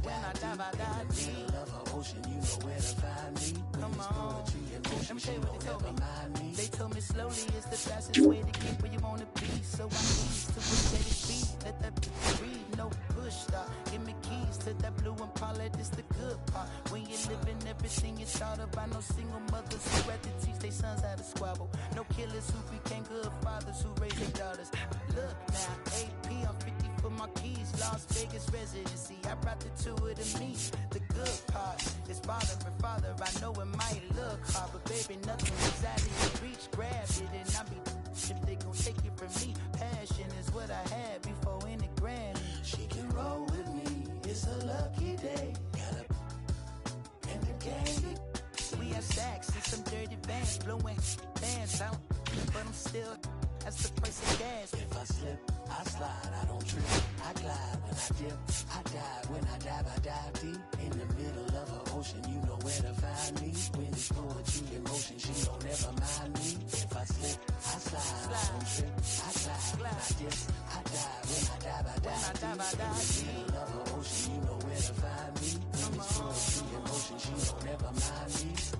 When I dive, I dive deep. Middle of an ocean, you know where to find me. Come on. Poetry in motion, Let me tell you what they told me. mind me. They told me slowly is the fastest way to get where you wanna be. So I ease to a steady speed. Let that breathe, no push stop. Give me keys to that blue Impala, this the good part. When you're living everything you thought about. No single mothers who had to teach their sons how to squabble. No killers who became good fathers who raised their daughters. Look now, AP, I'm 50 for my keys. Las Vegas residency, I brought the two of the me. The good part is father and father. I know it might look hard, but baby, nothing is out of your reach. Grab it and I'll be if they gon' take it from me. Passion is what I had before in the grand. She can roll with me, it's a lucky day. Got a in the game. We have stacks and some dirty vans, blowing bands out, but I'm still, that's the price of gas. If I slip, I slide, I don't trip, I glide. When I dip, I dive. When I dive deep. In the middle of an ocean, you know where to find me. When it's poetry in motion, she don't ever mind me. If I slip, I slide, I don't trip, I glide. When I dip, I dive. When I dive deep. In the middle of an ocean, you know where to find me. When it's poetry in motion, she don't ever mind me.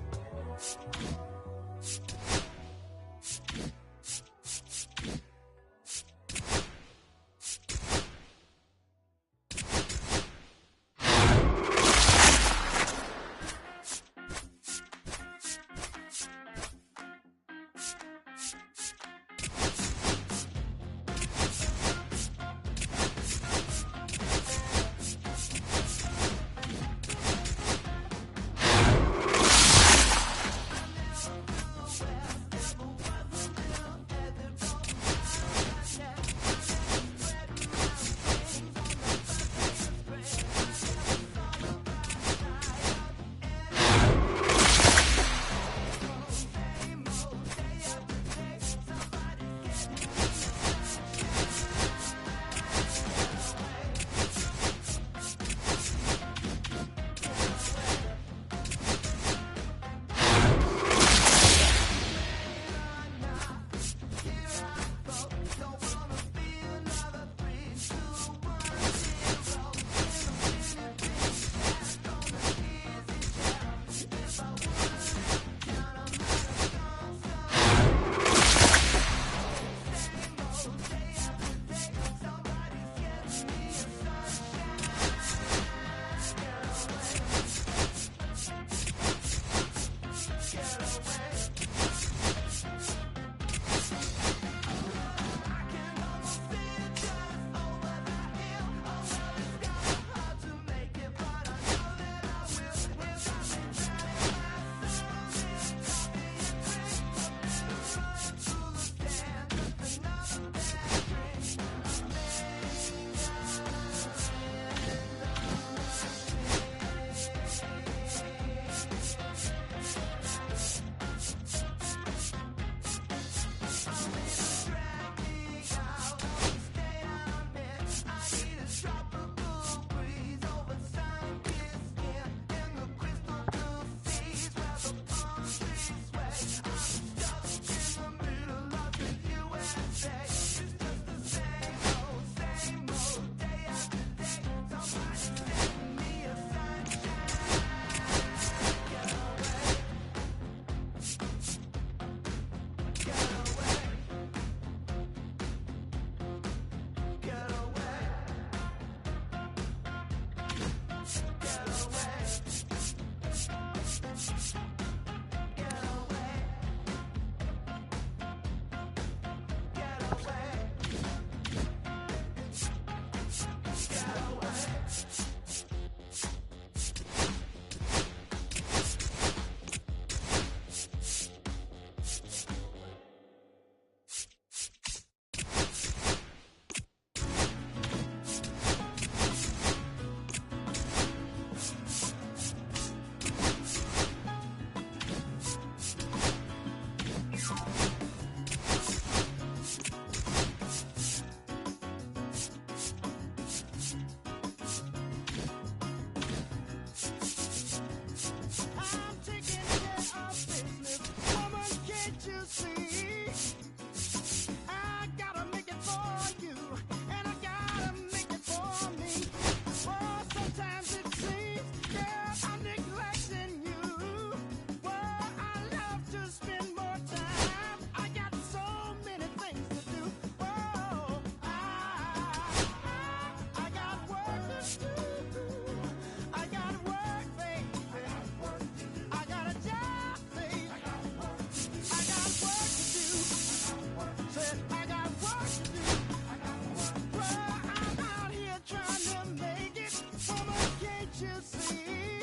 you see?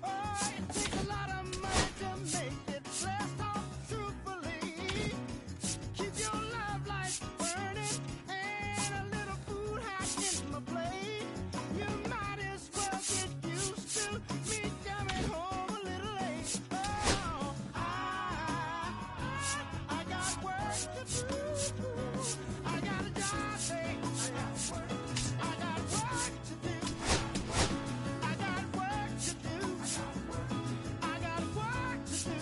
Oh, it takes a lot of money to make it blast off truthfully. Keep your love light burning and a little food hot in my plate. You might as well get used to me coming home a little late. Oh, I got work to do. I got a job, babe. I got work to do. I got work to do. I got work to do.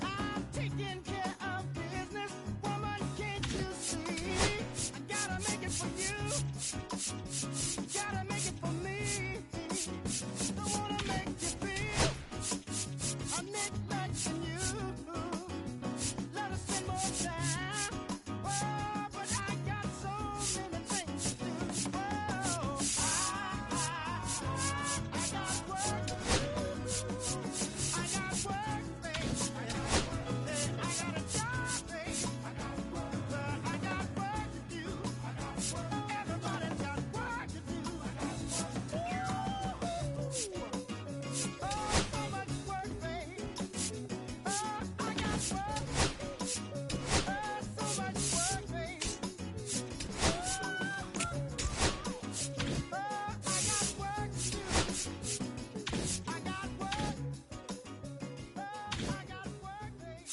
I'm taking care of business, woman, can't you see? I gotta make it for you, gotta make it for me. Don't wanna make you feel I'm neglecting you. Let us spend more time. Oh, but I got so many things to do. Oh, I got work to do. I got work, babe. I got a job, babe. I got work to do. Everybody's got work to do. Oh, so much work, babe. Oh, I got work. Oh, so much work, babe. Oh, I got work to do. I got work. Oh, I got work, babe.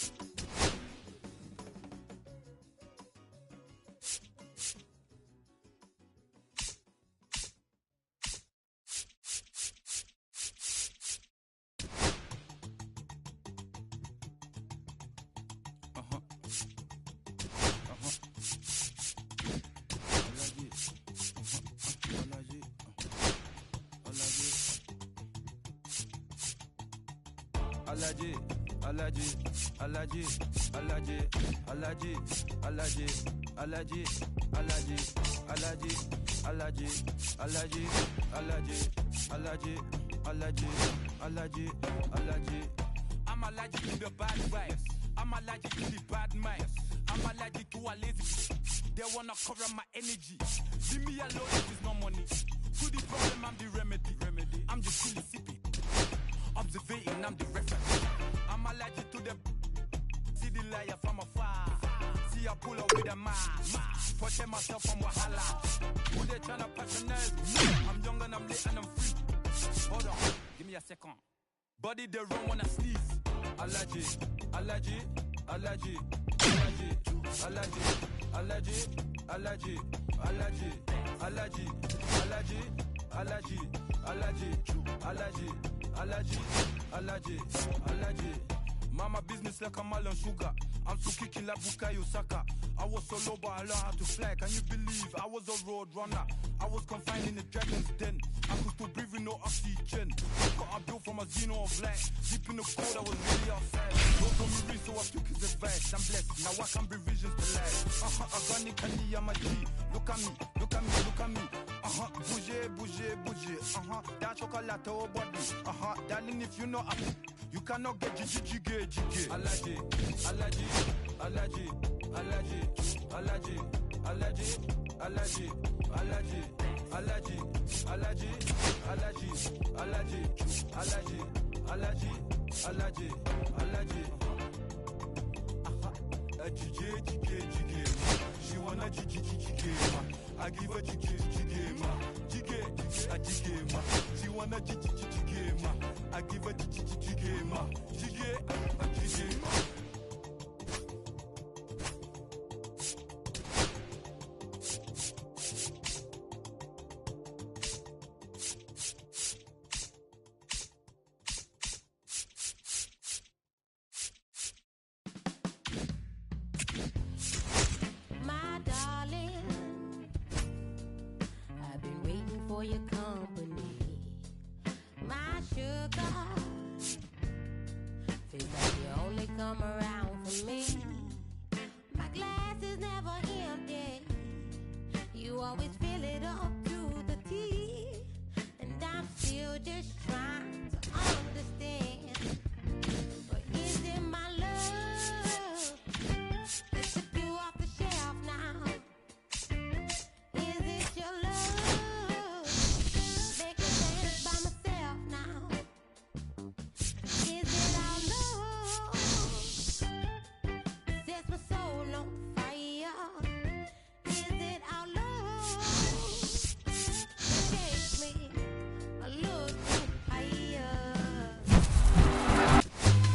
Alaji, Alaji, Alaji, Alaji, Alaji, Alaji, Alaji, Alaji, Alaji, Alaji, Alaji, Alaji, Alaji, Alaji, Alaji, Alaji. I'm allergic to the bad vibes. I'm allergic to the bad minds. I'm allergic to a lazy. They wanna cover my energy. Leave me alone if it's no money. To the problem, I'm the remedy. I'm just chilly sipping. Observating, I'm the reference. I'm allergic to the see the liar from afar. See I pull up with a mask. Protect myself from wahala. Who they tryna patronize me? I'm young and I'm lit and I'm free. Hold on, give me a second. Body they run when I sneeze. Allergy, allergy, allergy, allergy, allergy, allergy, allergy, allergy, allergy, allergy, allergy, allergy, allergy, allergy, allergy, allergy. Mama business like a melon sugar. I'm so kicking like Bukayo Saka. I was so low, but I learned how to fly. Can you believe I was a road runner? I was confined in the dragon's den. I could still breathe with no oxygen. Got a bill from a xeno of light. Deep in the cold, I was really outside. Don't tell me real, so I took his advice. I'm blessed, now I can bring visions to life. I got Nick and I'm a G. Look at me, look at me, look at me. Bouger, bouger, bouger. That chocolate oh body. Darling, if you know you cannot get jiggy. Allergy, allergy, allergy, allergy, allergy, allergy, allergy, allergy, allergy, allergy, allergy, allergy, allergy, allergy, allergy, allergy. Jiggy. She wanna jiggy. I give her jiggy. She wanna jiggy. I give her jiggy. My darling, I've been waiting for your company. My sugar, feels like you only come around for me.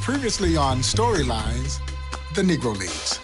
Previously on Storylines, the Negro Leagues.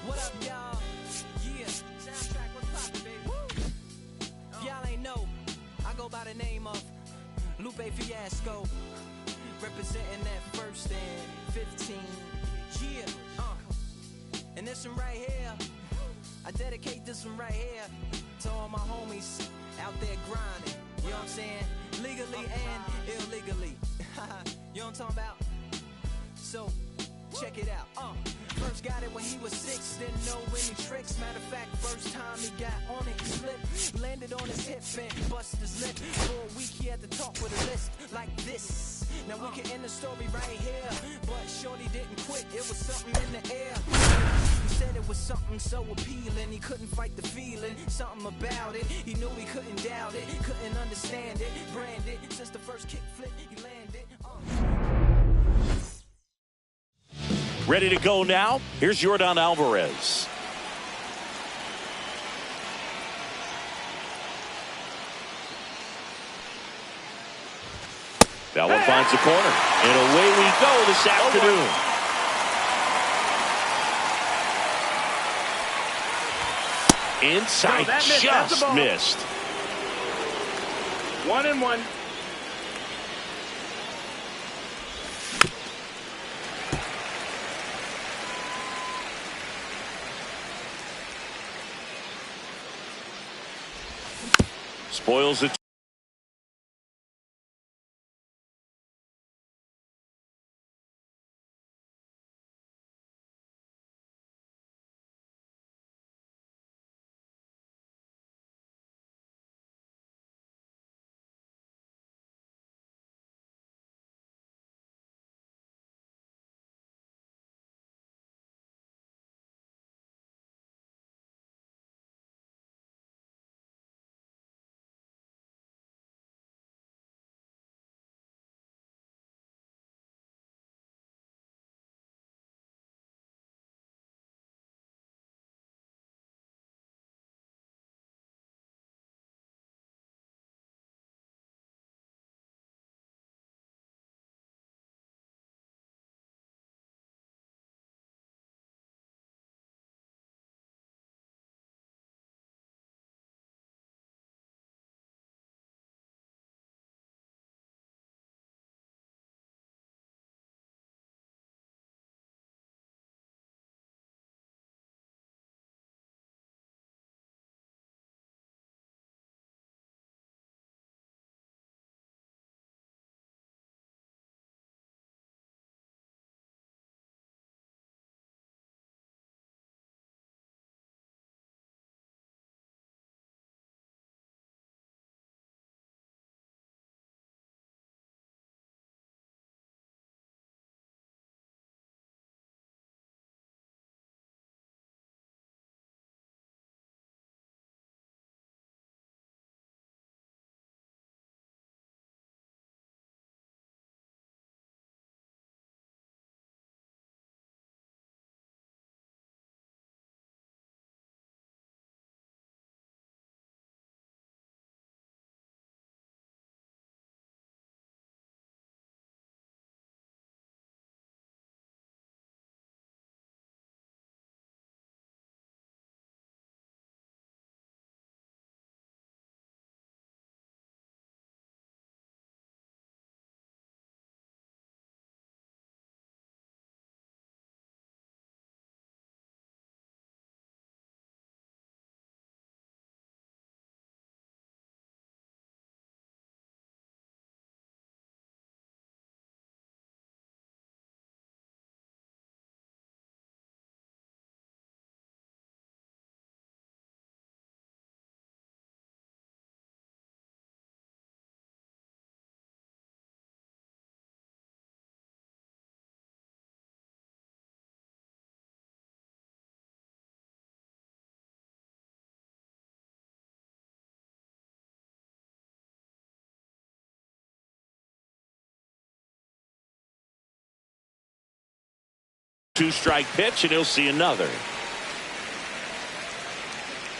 What up, y'all? Yeah, soundtrack, what's poppin', baby? Woo! Y'all ain't know, I go by the name of Lupe Fiasco, representing that first and 15. Yeah, and this one right here, I dedicate this one right here to all my homies out there grinding. You know what I'm saying? Legally and illegally. You know what I'm talking about? So, check it out. First got it when he was 6, didn't know any tricks. Matter of fact, first time he got on it, he slipped, landed on his hip and busted his lip. For a week he had to talk with a list like this. Now we can end the story right here, but shorty didn't quit, it was something in the air. He said it was something so appealing, he couldn't fight the feeling, something about it. He knew he couldn't doubt it, couldn't understand it, brand it. Since the first kick flip, he landed. Ready to go now? Here's Yordan Alvarez. That one finds the corner. And away we go this afternoon. Inside, just missed. 1-1. Spoils it. Two-strike pitch, and he'll see another.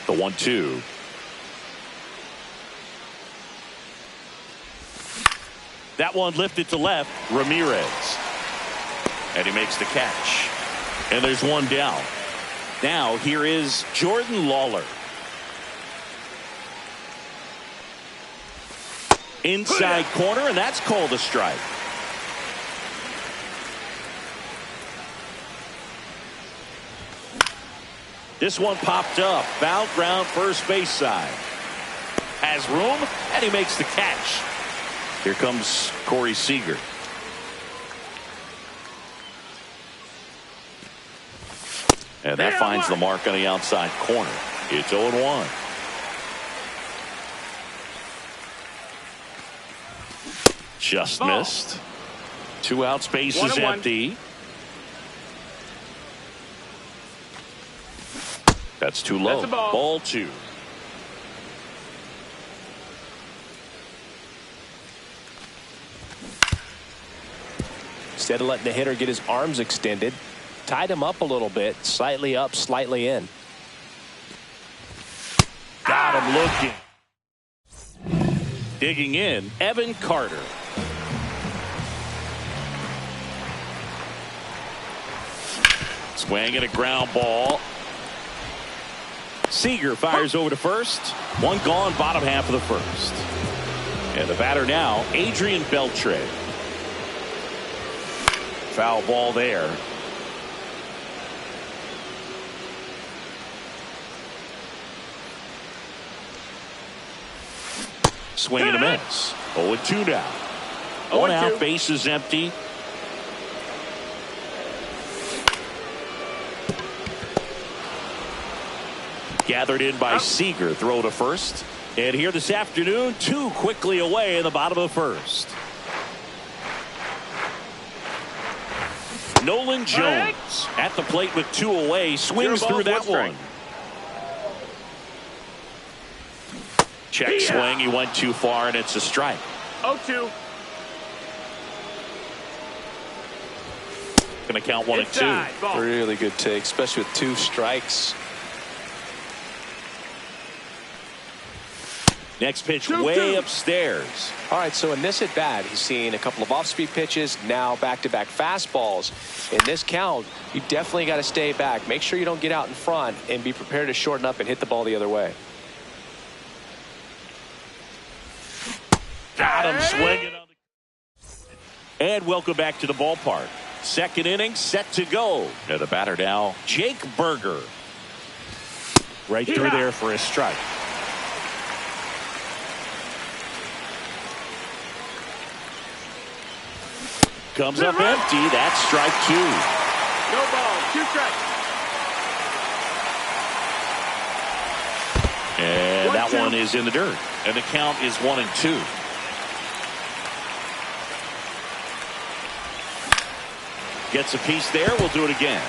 The 1-2. That one lifted to left. Ramirez. And he makes the catch. And there's one down. Now here is Jordan Lawler. Inside corner, and that's called a strike. This one popped up. Foul ground, first base side. Has room, and he makes the catch. Here comes Corey Seager. And that finds the mark on the outside corner. It's 0-1. Just missed. 2 outs, base is empty. That's too low. That's a ball. Ball 2. Instead of letting the hitter get his arms extended, tied him up a little bit, slightly up, slightly in. Got him looking. Digging in, Evan Carter. Swing and a ground ball. Seager fires over to first. One gone, bottom half of the first. And the batter now, Adrian Beltre. Foul ball there. Swing and a miss. 0-2 now. 1 out, base is empty. Gathered in by Seager. Throw to first. And here this afternoon, 2 quickly away in the bottom of the first. Nolan Jones at the plate with 2 away. Swings through that one. Check swing. He went too far, and it's a strike. 0-2. Going to count 1 and 2. Really good take, especially with 2 strikes. Next pitch way upstairs. All right, so in this at bat, he's seen a couple of off-speed pitches, now back-to-back fastballs. In this count, you definitely got to stay back. Make sure you don't get out in front and be prepared to shorten up and hit the ball the other way. Got him swinging on the... And welcome back to the ballpark. Second inning set to go. And the batter now, Jake Berger. Right through there for a strike. Comes up empty. That's strike 2. No ball. 2 strikes. And that one is in the dirt. And the count is 1 and 2. Gets a piece there. We'll do it again.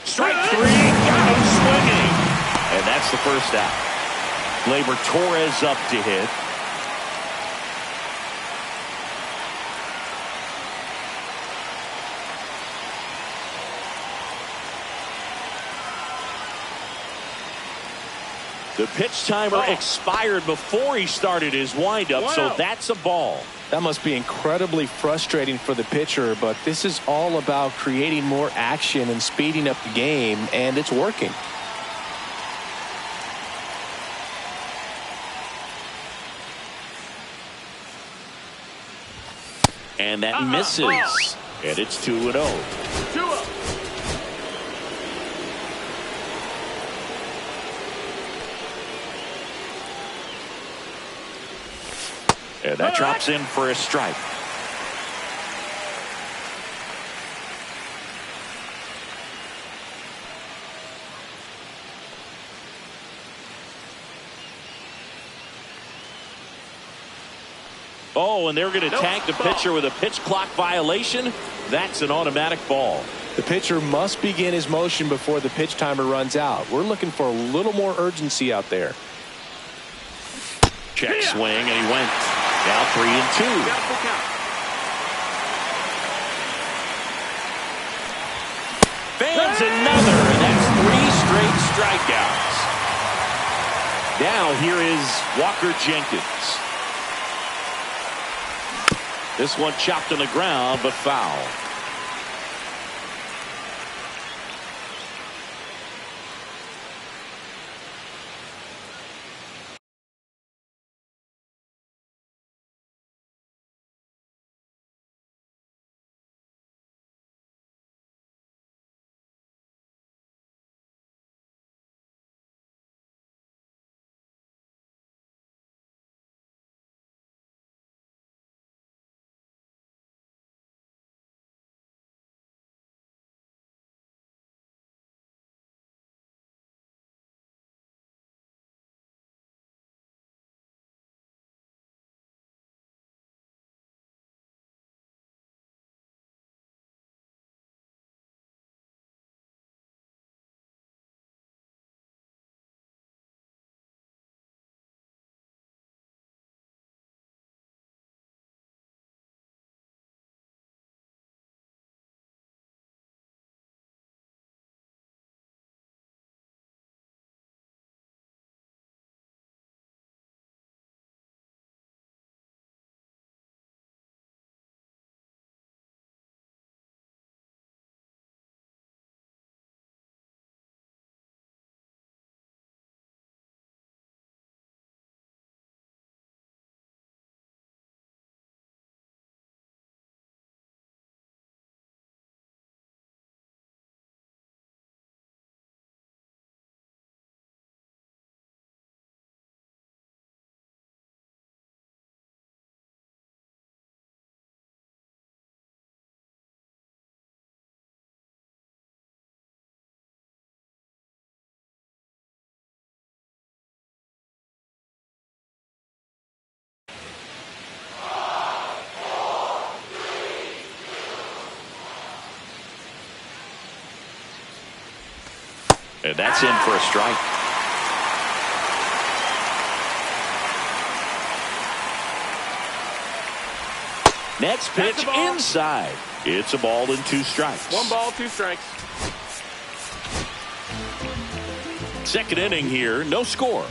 Strike 3. Got him swinging. And that's the first out. Gleyber Torres up to hit. The pitch timer expired before he started his windup, so that's a ball. That must be incredibly frustrating for the pitcher, but this is all about creating more action and speeding up the game, and it's working. And that misses. And it's 2-0. 2-0. And that drops in for a strike. Oh, and they're going to tag the pitcher with a pitch clock violation. That's an automatic ball. The pitcher must begin his motion before the pitch timer runs out. We're looking for a little more urgency out there. Check swing, and he went. Now 3-2. Fans another, and that's 3 straight strikeouts. Now here is Walker Jenkins. This one chopped on the ground, but foul. And that's in for a strike. Next pitch inside. It's a ball and 2 strikes. 1 ball, 2 strikes. Second inning here, no score.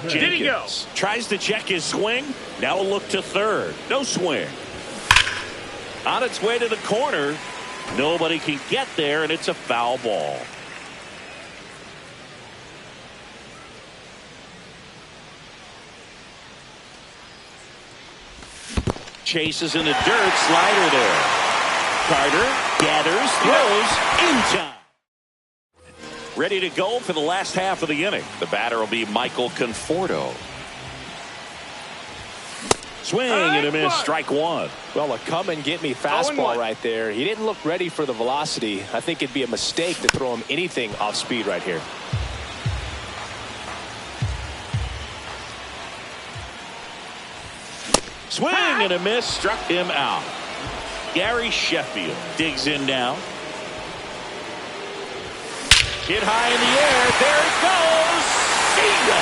Did he go? Tries to check his swing. Now a look to third. No swing. On its way to the corner. Nobody can get there, and it's a foul ball. Chases in the dirt. Slider there. Carter gathers, throws in time. Ready to go for the last half of the inning. The batter will be Michael Conforto. Swing and a miss, strike 1. Well, a come-and-get-me fastball right there. He didn't look ready for the velocity. I think it'd be a mistake to throw him anything off speed right here. Swing and a miss, struck him out. Gary Sheffield digs in now. Hit high in the air. There it goes. See ya.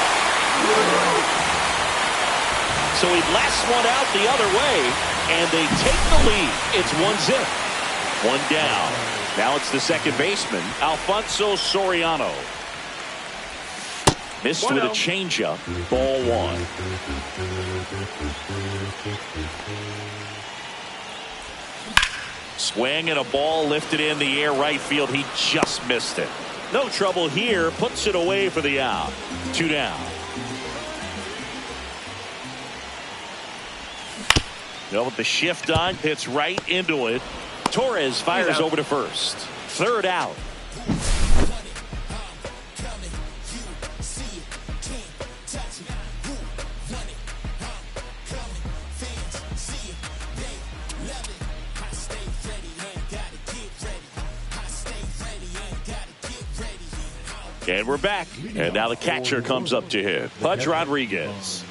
So he blasts one out the other way, and they take the lead. It's 1-0. 1 down. Now it's the second baseman, Alfonso Soriano. Missed with a changeup. Ball 1. Swing and a ball lifted in the air right field. He just missed it. No trouble here. Puts it away for the out. 2 down. With the shift on, hits right into it. Torres fires over to first. 3rd out. And we're back. And now the catcher comes up to hit. Pudge Rodriguez.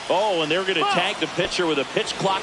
Oh, and they're going to tag the pitcher with a pitch clock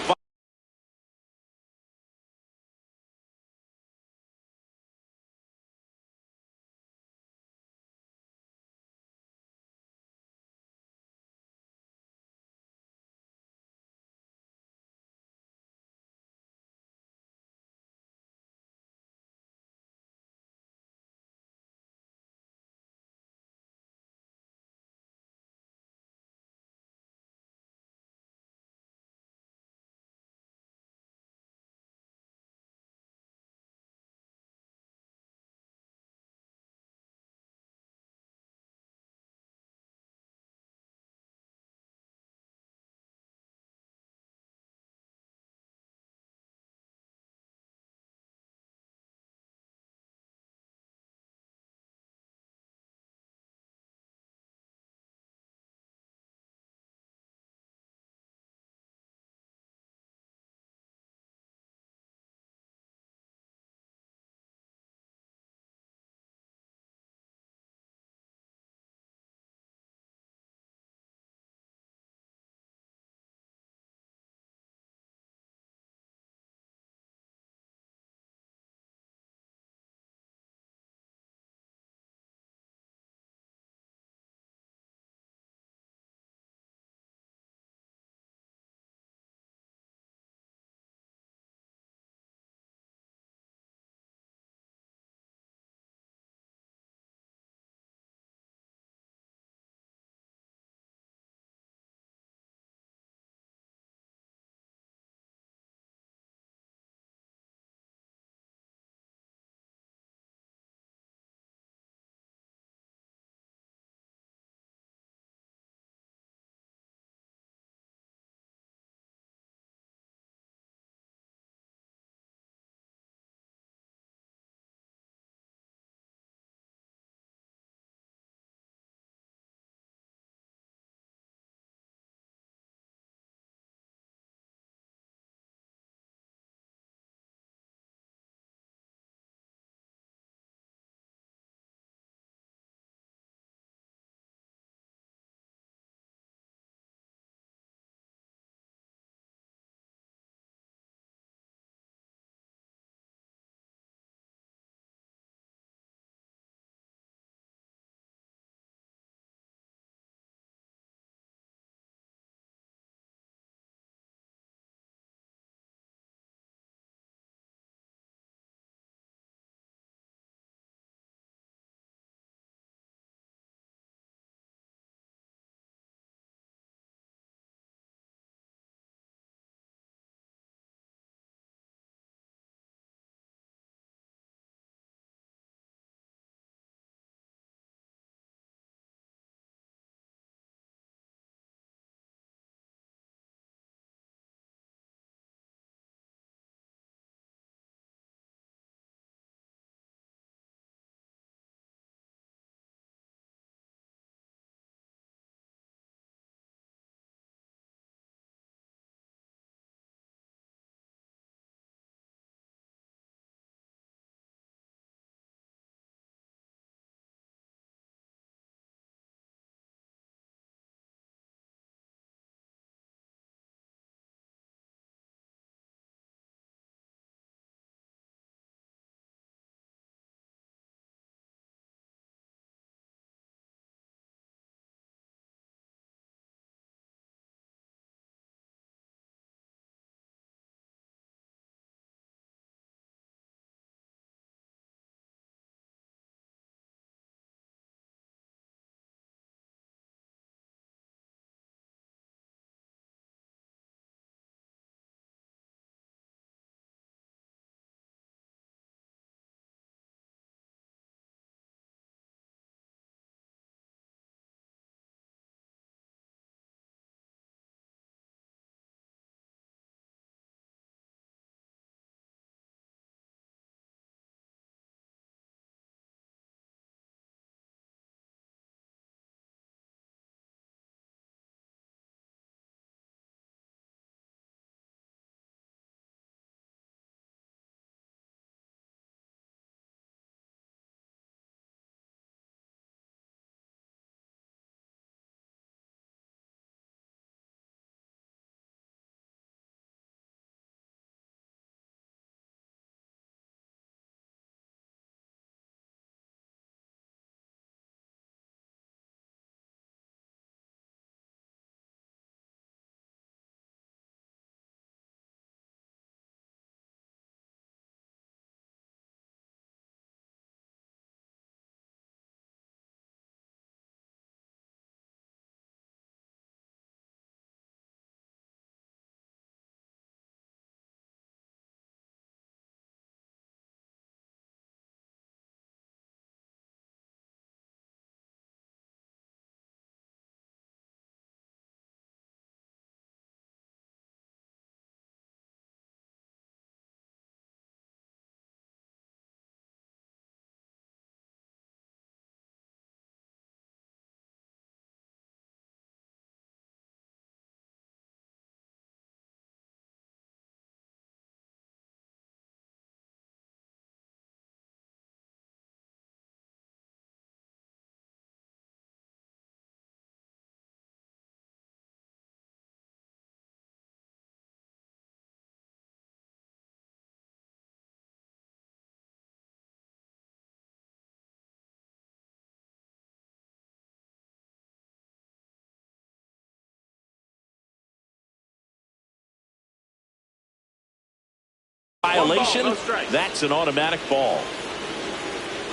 Violation. No strike. That's an automatic ball.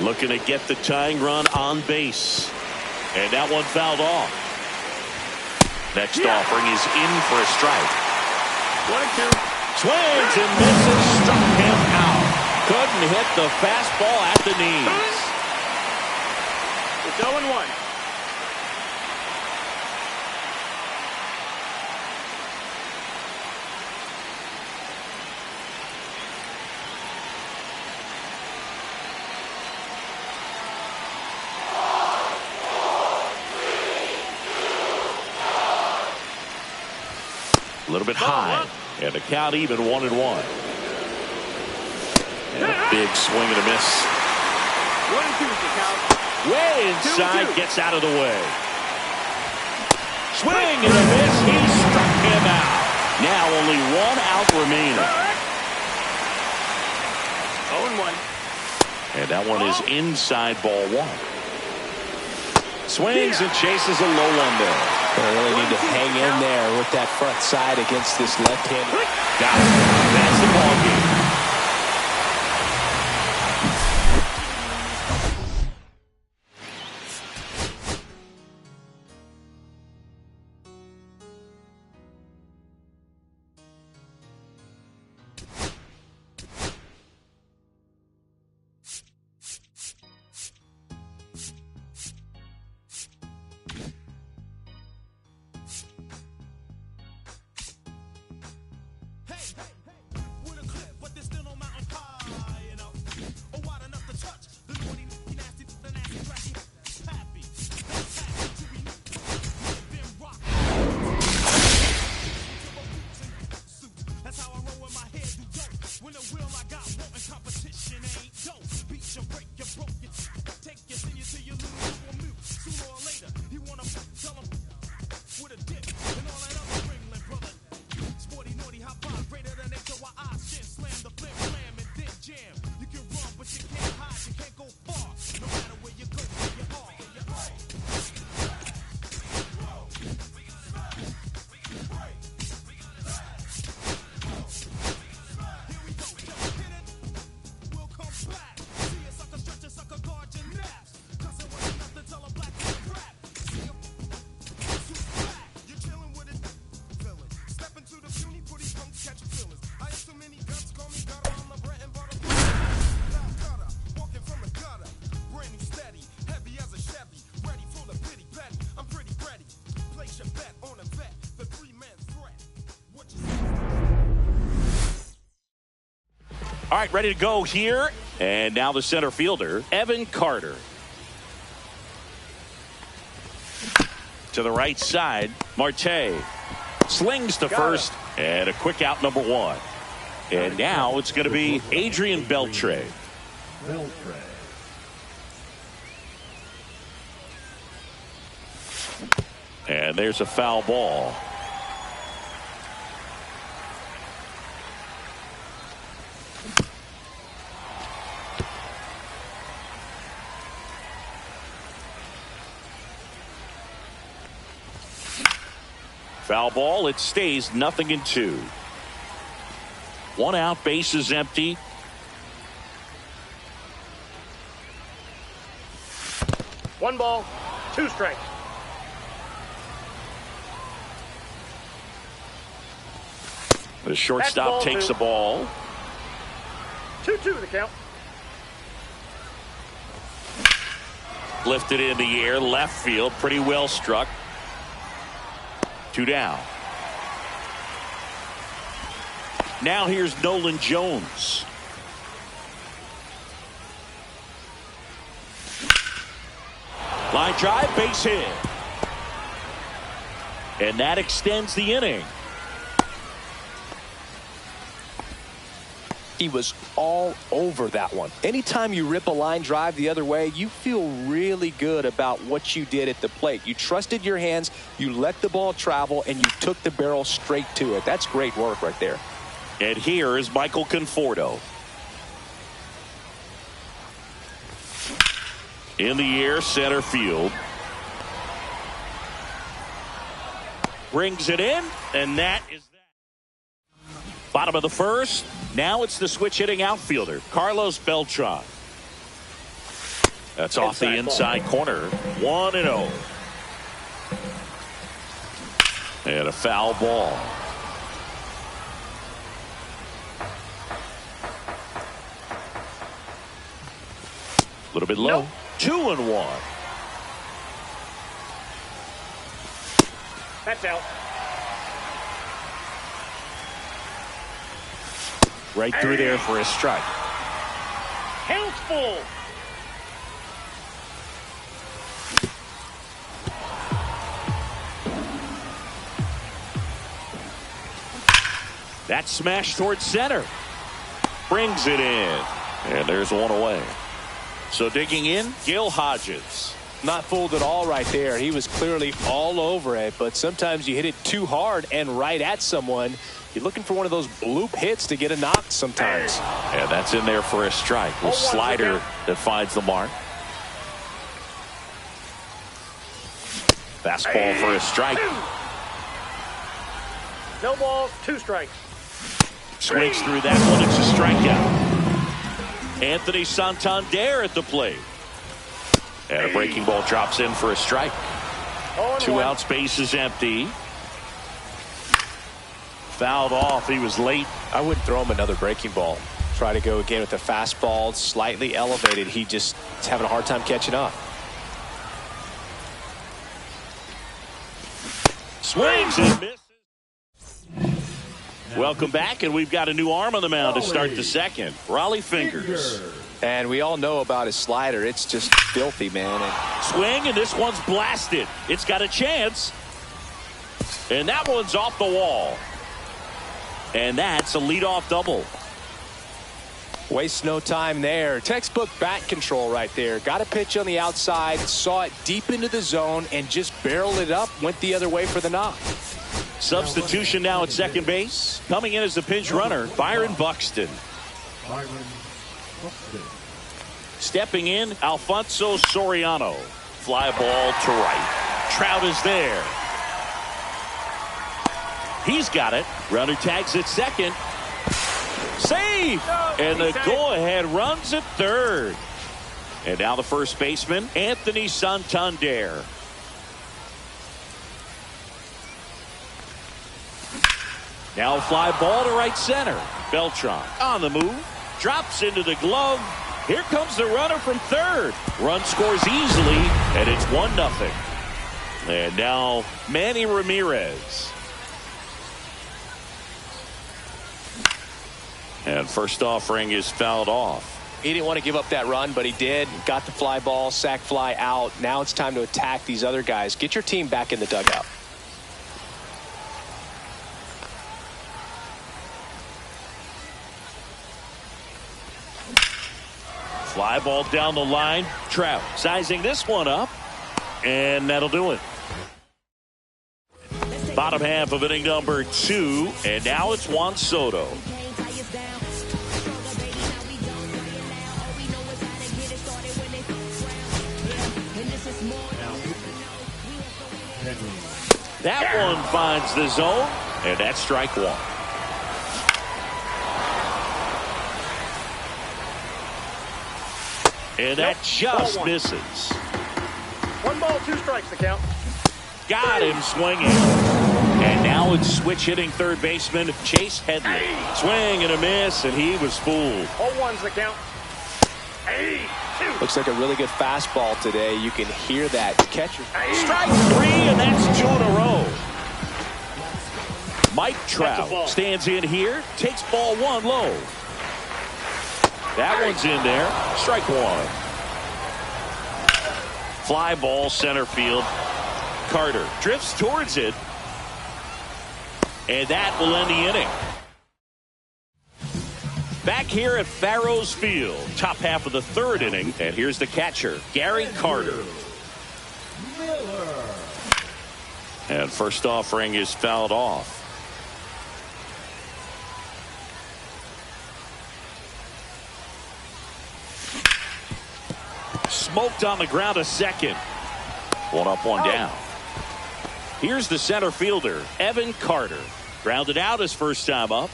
Looking to get the tying run on base. And that one fouled off. Next offering is in for a strike. 1-2. Swings and misses. Struck him out. Couldn't hit the fastball at the knees. It's 0-1. A little bit high. And the count even 1-1. And a big swing and a miss. 1-2 is the count. Way inside, 2-2. gets out of the way. Swing and a miss. He struck him out. Now only 1 out remaining. 0-1. And that one is inside ball 1. Swings and chases a low one there. They really need to hang in there with that front side against this left-handed. Got it. That's the ball game. All right, ready to go here. And now the center fielder, Evan Carter. To the right side, Marte slings to first. And a quick out, number 1. And now it's going to be Adrian Beltre. And there's a foul ball. Foul ball. It stays 0-2. 1 out, base is empty. One ball, 2 strikes. The shortstop takes the ball. 2-2 the count. Lifted in the air, left field, pretty well struck. 2 down. Now here's Nolan Jones. Line drive, base hit. And that extends the inning. He was all over that one. Anytime you rip a line drive the other way, you feel really good about what you did at the plate. You trusted your hands, you let the ball travel, and you took the barrel straight to it. That's great work right there. And here is Michael Conforto. In the air, center field. Brings it in, and that is Bottom of the first. Now it's the switch hitting outfielder, Carlos Beltran. That's off the inside corner. 1-0. And a foul ball. A little bit low. Nope. 2-1. That's out. Right through there for a strike. Count's full. That smash towards center. Brings it in. And there's one away. So digging in, Gil Hodges. Not fooled at all right there. He was clearly all over it, but sometimes you hit it too hard and right at someone. You're looking for one of those bloop hits to get a knock sometimes. And that's in there for a strike. The slider that finds the mark. Fastball for a strike. No balls, 2 strikes. Swings through that one. It's a strikeout. Anthony Santander at the plate. And a breaking ball drops in for a strike. 2 outs, base is empty. Fouled off. He was late. I wouldn't throw him another breaking ball. Try to go again with the fastball, slightly elevated. He just is having a hard time catching up. Swings and misses. Welcome back, and we've got a new arm on the mound to start the second. Raleigh Fingers. And we all know about his slider. It's just filthy, man. Swing, and this one's blasted. It's got a chance. And that one's off the wall. And that's a leadoff double. Waste no time there. Textbook bat control right there. Got a pitch on the outside, saw it deep into the zone, and just barreled it up, went the other way for the knock. Substitution now at second base. Coming in as the pinch runner, Byron Buxton. Stepping in, Alfonso Soriano. Fly ball to right. Trout is there. He's got it. Runner tags at second. Save! And the go-ahead runs at third. And now the first baseman, Anthony Santander. Now fly ball to right center. Beltran on the move. Drops into the glove. Here comes the runner from third. Run scores easily, and it's 1-0. And now Manny Ramirez. And first offering is fouled off. He didn't want to give up that run, but he did. Got the fly ball, sac fly out. Now it's time to attack these other guys. Get your team back in the dugout. Fly ball down the line. Trout sizing this one up. And that'll do it. Bottom half of inning number 2. And now it's Juan Soto. That one finds the zone, and that's strike one. And that just misses. 1 ball, 2 strikes the count. Got him swinging. And now it's switch hitting third baseman Chase Headley. Swing and a miss, and he was fooled. 0-1's the count. 2. Looks like a really good fastball today. You can hear that catcher. Strike 3, and that's 2 in a row. Mike Trout stands in here, takes ball 1 low. That one's in there. Strike 1. Fly ball center field. Carter drifts towards it. And that will end the inning. Back here at Farrows Field, top half of the third inning. And here's the catcher, Gary Carter. And first offering is fouled off. Smoked on the ground a second. 1 up, 1 down. Here's the center fielder, Evan Carter. Grounded out his first time up.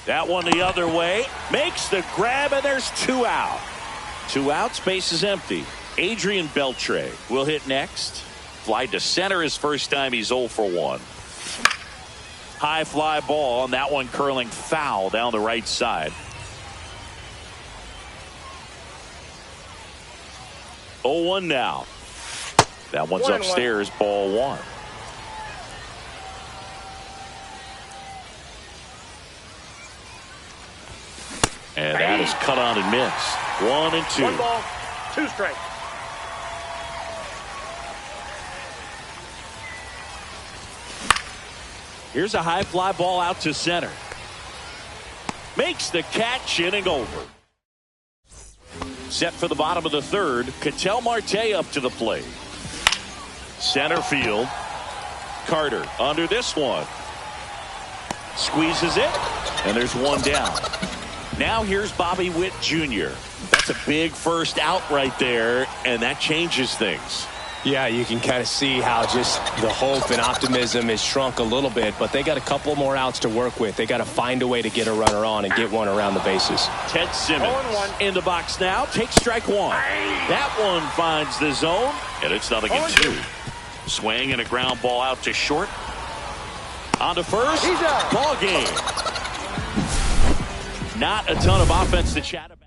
That one the other way. Makes the grab, and there's 2 out. 2 outs, base is empty. Adrian Beltre will hit next. Fly to center his first time. He's 0 for 1. High fly ball, and that one curling foul down the right side. 0-1 now. That one's upstairs, ball 1. And that is cut on and missed. 1 and 2. 1 ball, 2 strikes. Here's a high fly ball out to center. Makes the catch, inning over. Set for the bottom of the 3rd. Ketel Marte up to the plate. Center field. Carter under this one. Squeezes it, and there's 1 down. Now here's Bobby Witt Jr. That's a big first out right there, and that changes things. Yeah, you can kind of see how just the hope and optimism is shrunk a little bit, but they got a couple more outs to work with. They got to find a way to get a runner on and get one around the bases. Ted Simmons in the box now. Takes strike 1. That one finds the zone, and it's 0-2. Swing and a ground ball out to short. On to first. Ball game. Not a ton of offense to chat about.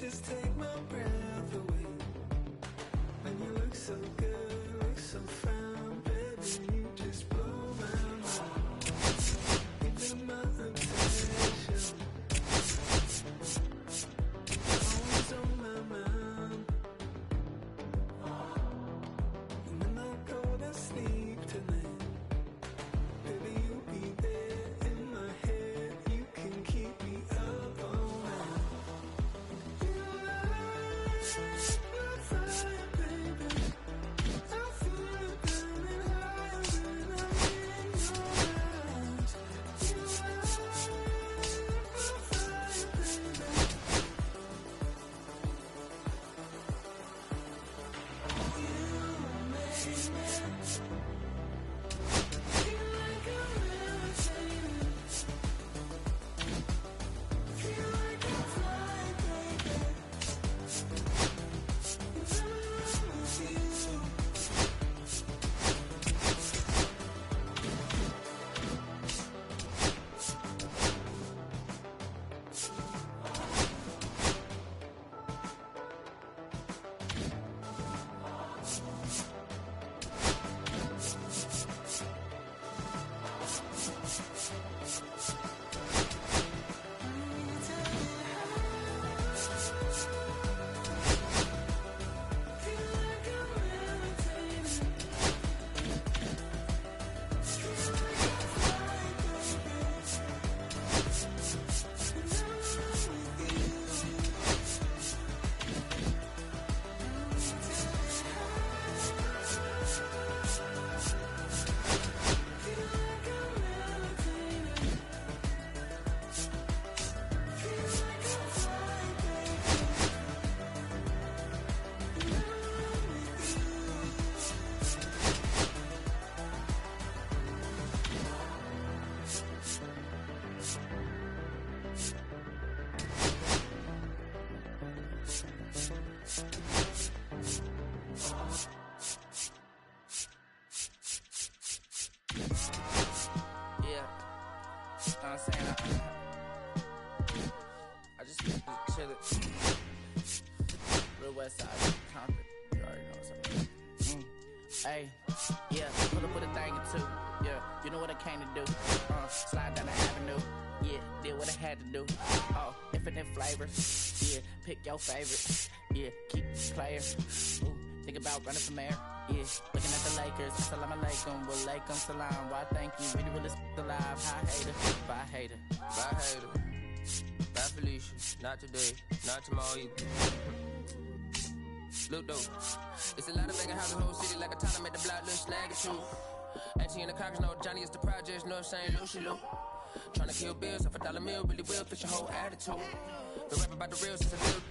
Just take my breath away. When you look so good, look so fine, baby, you just blow my mind. Give me my attention. Always on my mind. And when I go to sleep tonight, baby, you'll be there in my head. You can keep me up all night. I'm saying? I just chill it. Real West Side, Compton. You already know what's up. Hey, yeah, pull up with a thing or two. Yeah, you know what I came to do. Slide down the avenue. Yeah, did what I had to do. Oh, infinite flavors. Yeah, pick your favorite. Yeah, keep playing. Ooh, think about running from there. Yeah, looking at the Lakers. Assalamu alaikum, walaikum salam. Why thank you? Really, really alive. Hi, hater. Bye, hater. Bye, hater. Bye, Felicia. Not today. Not tomorrow either. Look, though. It's a lot of banging houses, whole city like a town. Made the block look slag too. Auntie and the cockers know Johnny is the projects. Know what I'm saying? Lucy Lou. Tryna kill bills off $1 meal. Really will fix your whole attitude. Been rapping about the real since a little.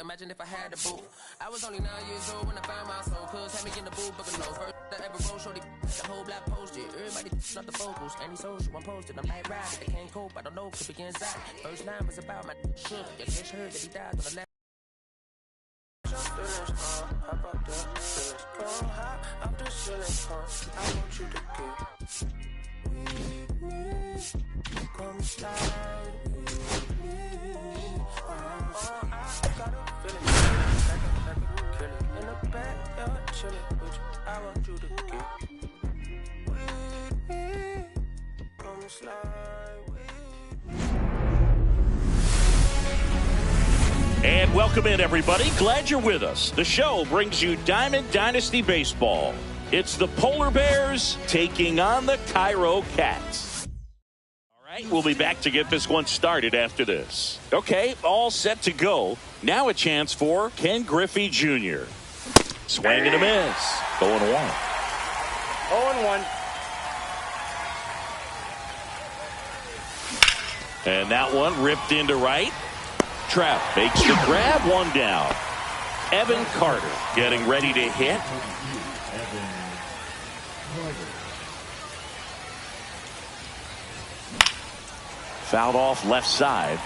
Imagine if I had a boo. I was only 9 years old when I found my soul. Cuz had me in the booth, but no first that ever wrote. Shorty, the whole block posted. Everybody not the focus. Any social, I'm posted. I'm like riding. I can't cope. I don't know. Could be inside. First line was about my shook. You just heard that he died on the left. How about that? Feelings go high. I'm just chilling, I want you to get with me. Come slide with me. I got a feeling like a killer in the backyard, chilling with you. I want you to get with me. Come slide with me. And welcome in, everybody. Glad you're with us. The show brings you Diamond Dynasty Baseball. It's the Polar Bears taking on the Cairo Cats. All right, we'll be back to get this one started after this. Okay, all set to go. Now a chance for Ken Griffey Jr. Swing and a miss. 0-1. 0-1. And that one ripped into right. Trout makes the grab, one down. Evan Carter getting ready to hit. Fouled off left side.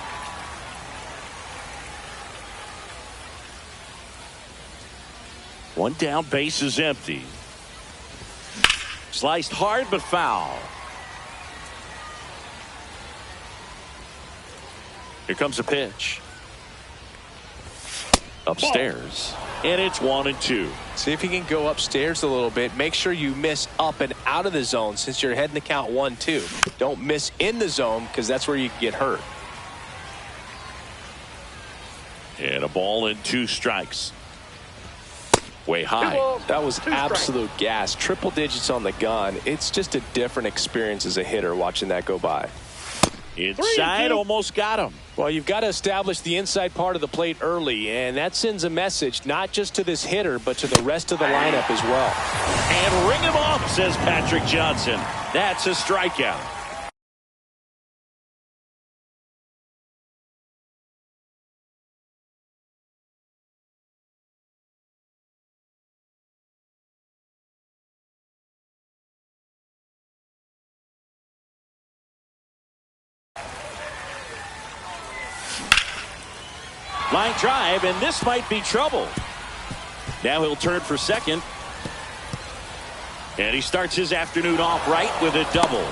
One down, base is empty. Sliced hard but foul. Here comes a pitch. Upstairs. And it's 1-2. See if you can go upstairs a little bit. Make sure you miss up and out of the zone since you're heading to count 1-2. Don't miss in the zone because that's where you can get hurt. And a ball and 2 strikes. Way high. That was absolute gas. Triple digits on the gun. It's just a different experience as a hitter watching that go by. Inside, almost got him. Well, you've got to establish the inside part of the plate early, and that sends a message not just to this hitter, but to the rest of the lineup as well. And ring him off, says Patrick Johnson. That's a strikeout. Line drive, and this might be trouble. Now he'll turn for second. And he starts his afternoon off right with a double.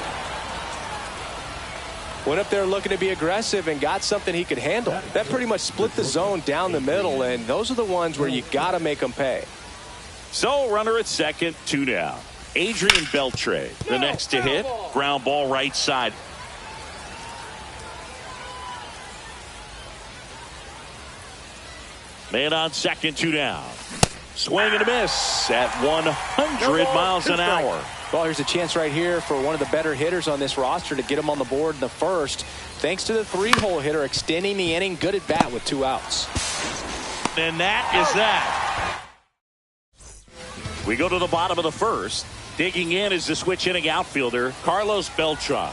Went up there looking to be aggressive and got something he could handle. That pretty much split the zone down the middle, and those are the ones where you got to make them pay. So runner at second, 2 down. Adrian Beltre, the next to hit. Ground ball right side. Man on second, 2 down. Swing and a miss at 100 miles an hour. Well, here's a chance right here for one of the better hitters on this roster to get him on the board in the first. Thanks to the 3-hole hitter extending the inning. Good at bat with 2 outs. And that is that. We go to the bottom of the first. Digging in is the switch hitting outfielder, Carlos Beltran.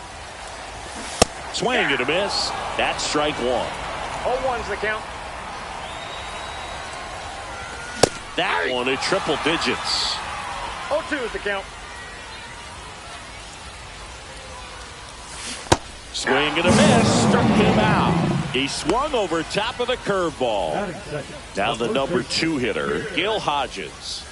Swing and a miss. That's strike 1. 0-1's the count. That one at triple digits. 0-2 is the count. Swing and a miss. Struck him out. He swung over top of the curveball. Now the number 2 hitter, Gil Hodges.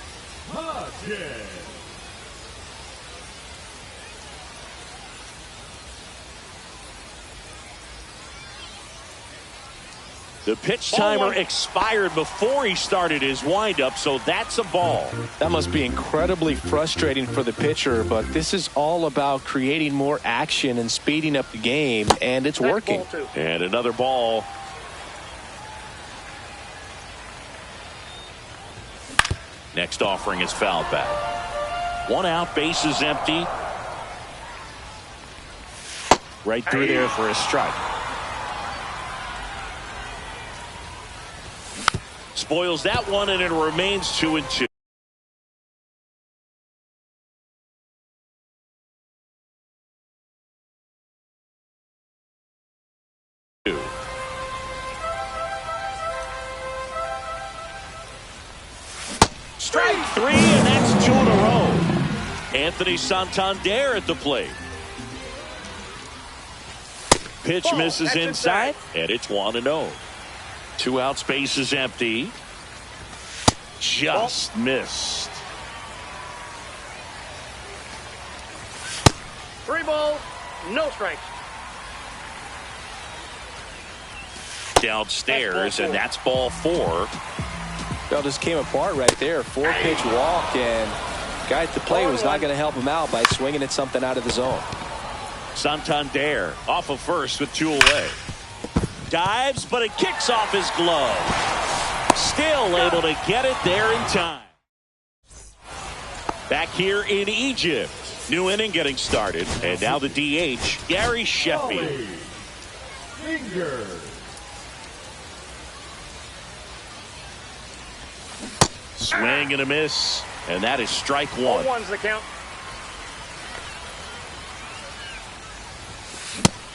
The pitch timer expired before he started his windup, so that's a ball. That must be incredibly frustrating for the pitcher, but this is all about creating more action and speeding up the game, and it's working. And another ball. Next offering is fouled back. 1 out, bases empty. Right through there for a strike. Spoils that one, and it remains 2-2. Strike 3, and that's 2 in a row. Anthony Santander at the plate. Pitch misses inside, and it's 1-0. 2 outs, base is empty. Just missed. 3 balls, no strikes. Downstairs, and that's ball 4. Well, just came apart right there. 4-pitch walk, and guy at the plate was not going to help him out by swinging at something out of the zone. Santander off of first with 2 away. Dives, but it kicks off his glove. Still able to get it there in time. Back here in Egypt. New inning getting started. And now the DH, Gary Sheffield. Swing and a miss. And that is strike 1. 1's the count.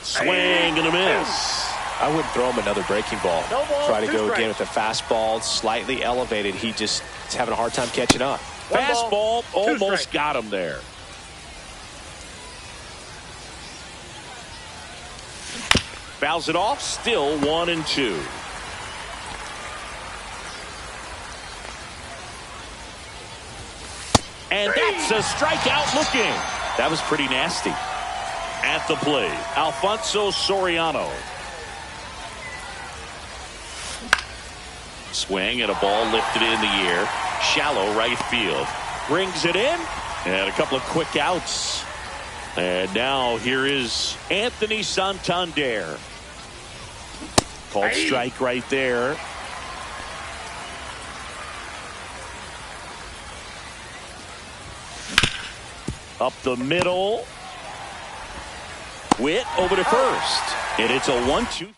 Swing and a miss. I wouldn't throw him another breaking ball. No ball, Try to 2 go strikes. again with the fastball, slightly elevated. He just is having a hard time catching up. Fastball 2 almost strikes. got him there. Fouls it off, still 1-2. And that's a strikeout looking. That was pretty nasty. At the plate, Alfonso Soriano. Swing and a ball lifted in the air. Shallow right field. Brings it in. And a couple of quick outs. And now here is Anthony Santander. Called strike right there. Up the middle. Witt over to first. And it's a 1-2-3.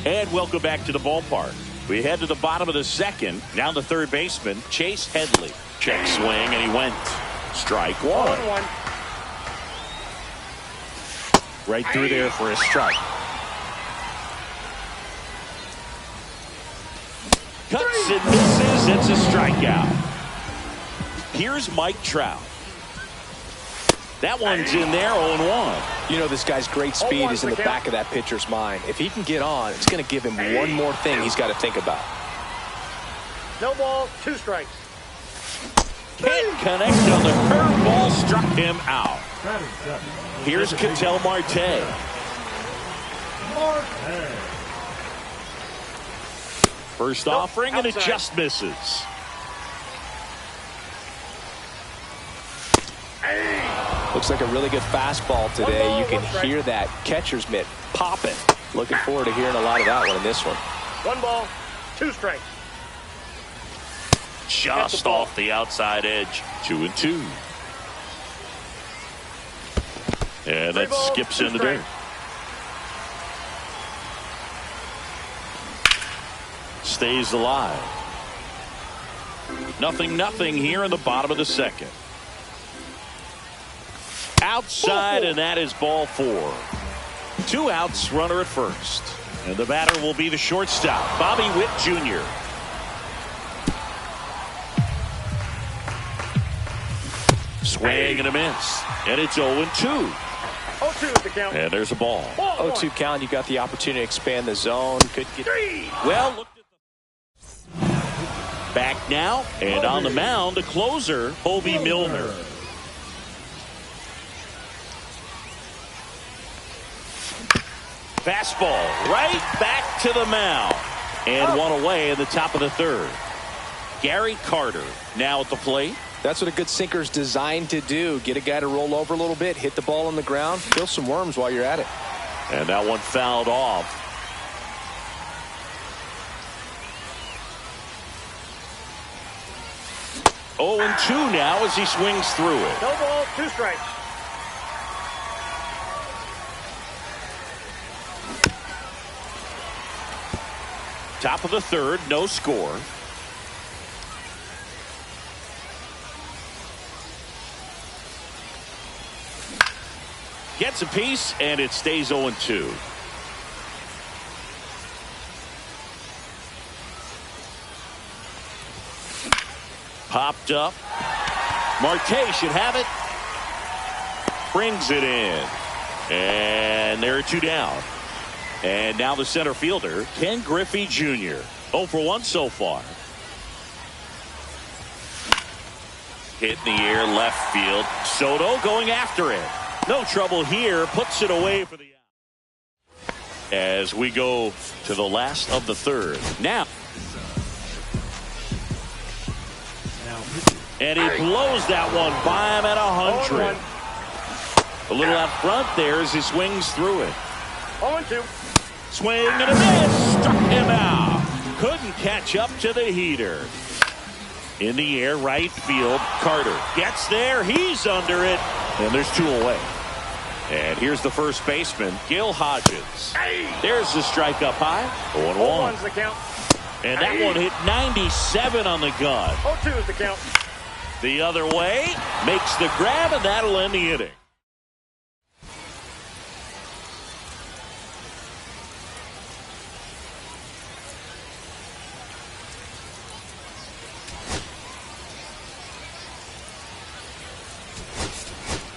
And welcome back to the ballpark. We head to the bottom of the second. Now the third baseman, Chase Headley. Check swing, and he went. Strike 1. 1-1. Right through there for a strike. Cuts and misses. It's a strikeout. Here's Mike Trout. That one's in there, 0-1. You know, this guy's great speed is in the back of that pitcher's mind. If he can get on, it's going to give him one more thing he's got to think about. No ball, 2 strikes. Can't connect on the curveball, struck him out. Here's Ketel Marte. First offering, and it just misses. Looks like a really good fastball today. You can hear that catcher's mitt popping. Looking forward to hearing a lot of that one in this one. 1 ball, 2 strikes. Just off the outside edge. 2-2. And that skips in the dirt. Stays alive. 0-0 here in the bottom of the second. Outside, and that is ball 4. 2 outs, runner at first. And the batter will be the shortstop, Bobby Witt Jr. Swing and a miss. And it's 0-2. 0-2 at the count. And there's a ball. 0-2 count. You got the opportunity to expand the zone. Could get 3. Well, look at the back now, and on the mound, the closer, Hobie Milner. Fastball right back to the mound. And one away in the top of the third. Gary Carter now at the plate. That's what a good sinker is designed to do. Get a guy to roll over a little bit, hit the ball on the ground, kill some worms while you're at it. And that one fouled off. Oh, and 2 now as he swings through it. No ball, 2 strikes. Top of the third, no score. Gets a piece, and it stays 0-2. Popped up. Marte should have it. Brings it in. And there are 2 down. And now the center fielder, Ken Griffey Jr. 0 for 1 so far. Hit in the air, left field. Soto going after it. No trouble here. Puts it away for the out. As we go to the last of the third. Now. And he blows that one by him at 100. A little out front there as he swings through it. 0-2. Swing and a miss. Struck him out. Couldn't catch up to the heater. In the air, right field. Carter gets there. He's under it. And there's 2 away. And here's the first baseman, Gil Hodges. There's the strike up high. 0-1. 0-1's the count. And that one hit 97 on the gun. 0-2 is the count. The other way. Makes the grab, and that'll end the inning.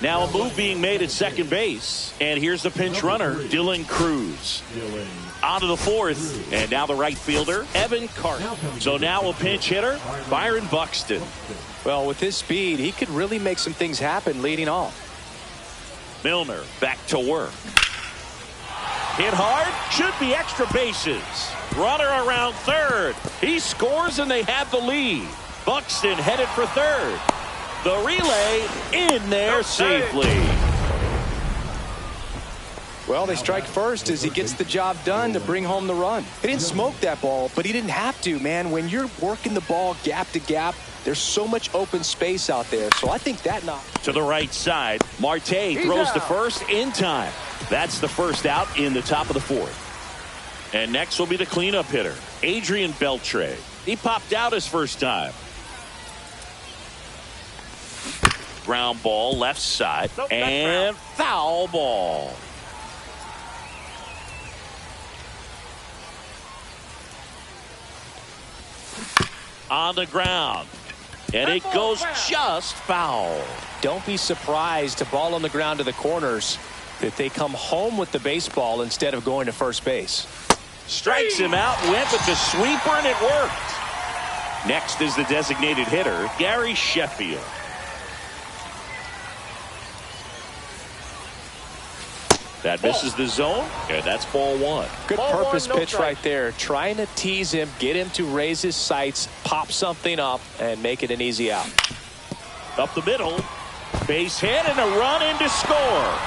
Now a move being made at second base. And here's the pinch runner, Dylan Cruz. On to the fourth. And now the right fielder, Evan Cart. So now a pinch hitter, Byron Buxton. Well, with his speed, he could really make some things happen leading off. Milner back to work. Hit hard, should be extra bases. Runner around third. He scores and they have the lead. Buxton headed for third. The relay in there safely. Well, they strike first as he gets the job done to bring home the run. He didn't smoke that ball, but he didn't have to, man. When you're working the ball gap to gap, there's so much open space out there. So I think that knock. To the right side, Marte throws to first in time. That's the first out in the top of the fourth. And next will be the cleanup hitter, Adrian Beltre. He popped out his first time. Ground ball left side, and foul ball. On the ground, and it goes just foul. Don't be surprised, a ball on the ground to the corners, that they come home with the baseball instead of going to first base. Strikes him out, went with the sweeper, and it worked. Next is the designated hitter, Gary Sheffield. That misses the zone, and that's ball 1. Good Ball purpose 1, no pitch strike. right there. Trying to tease him, get him to raise his sights, pop something up, and make it an easy out. Up the middle, base hit, and a run in to score.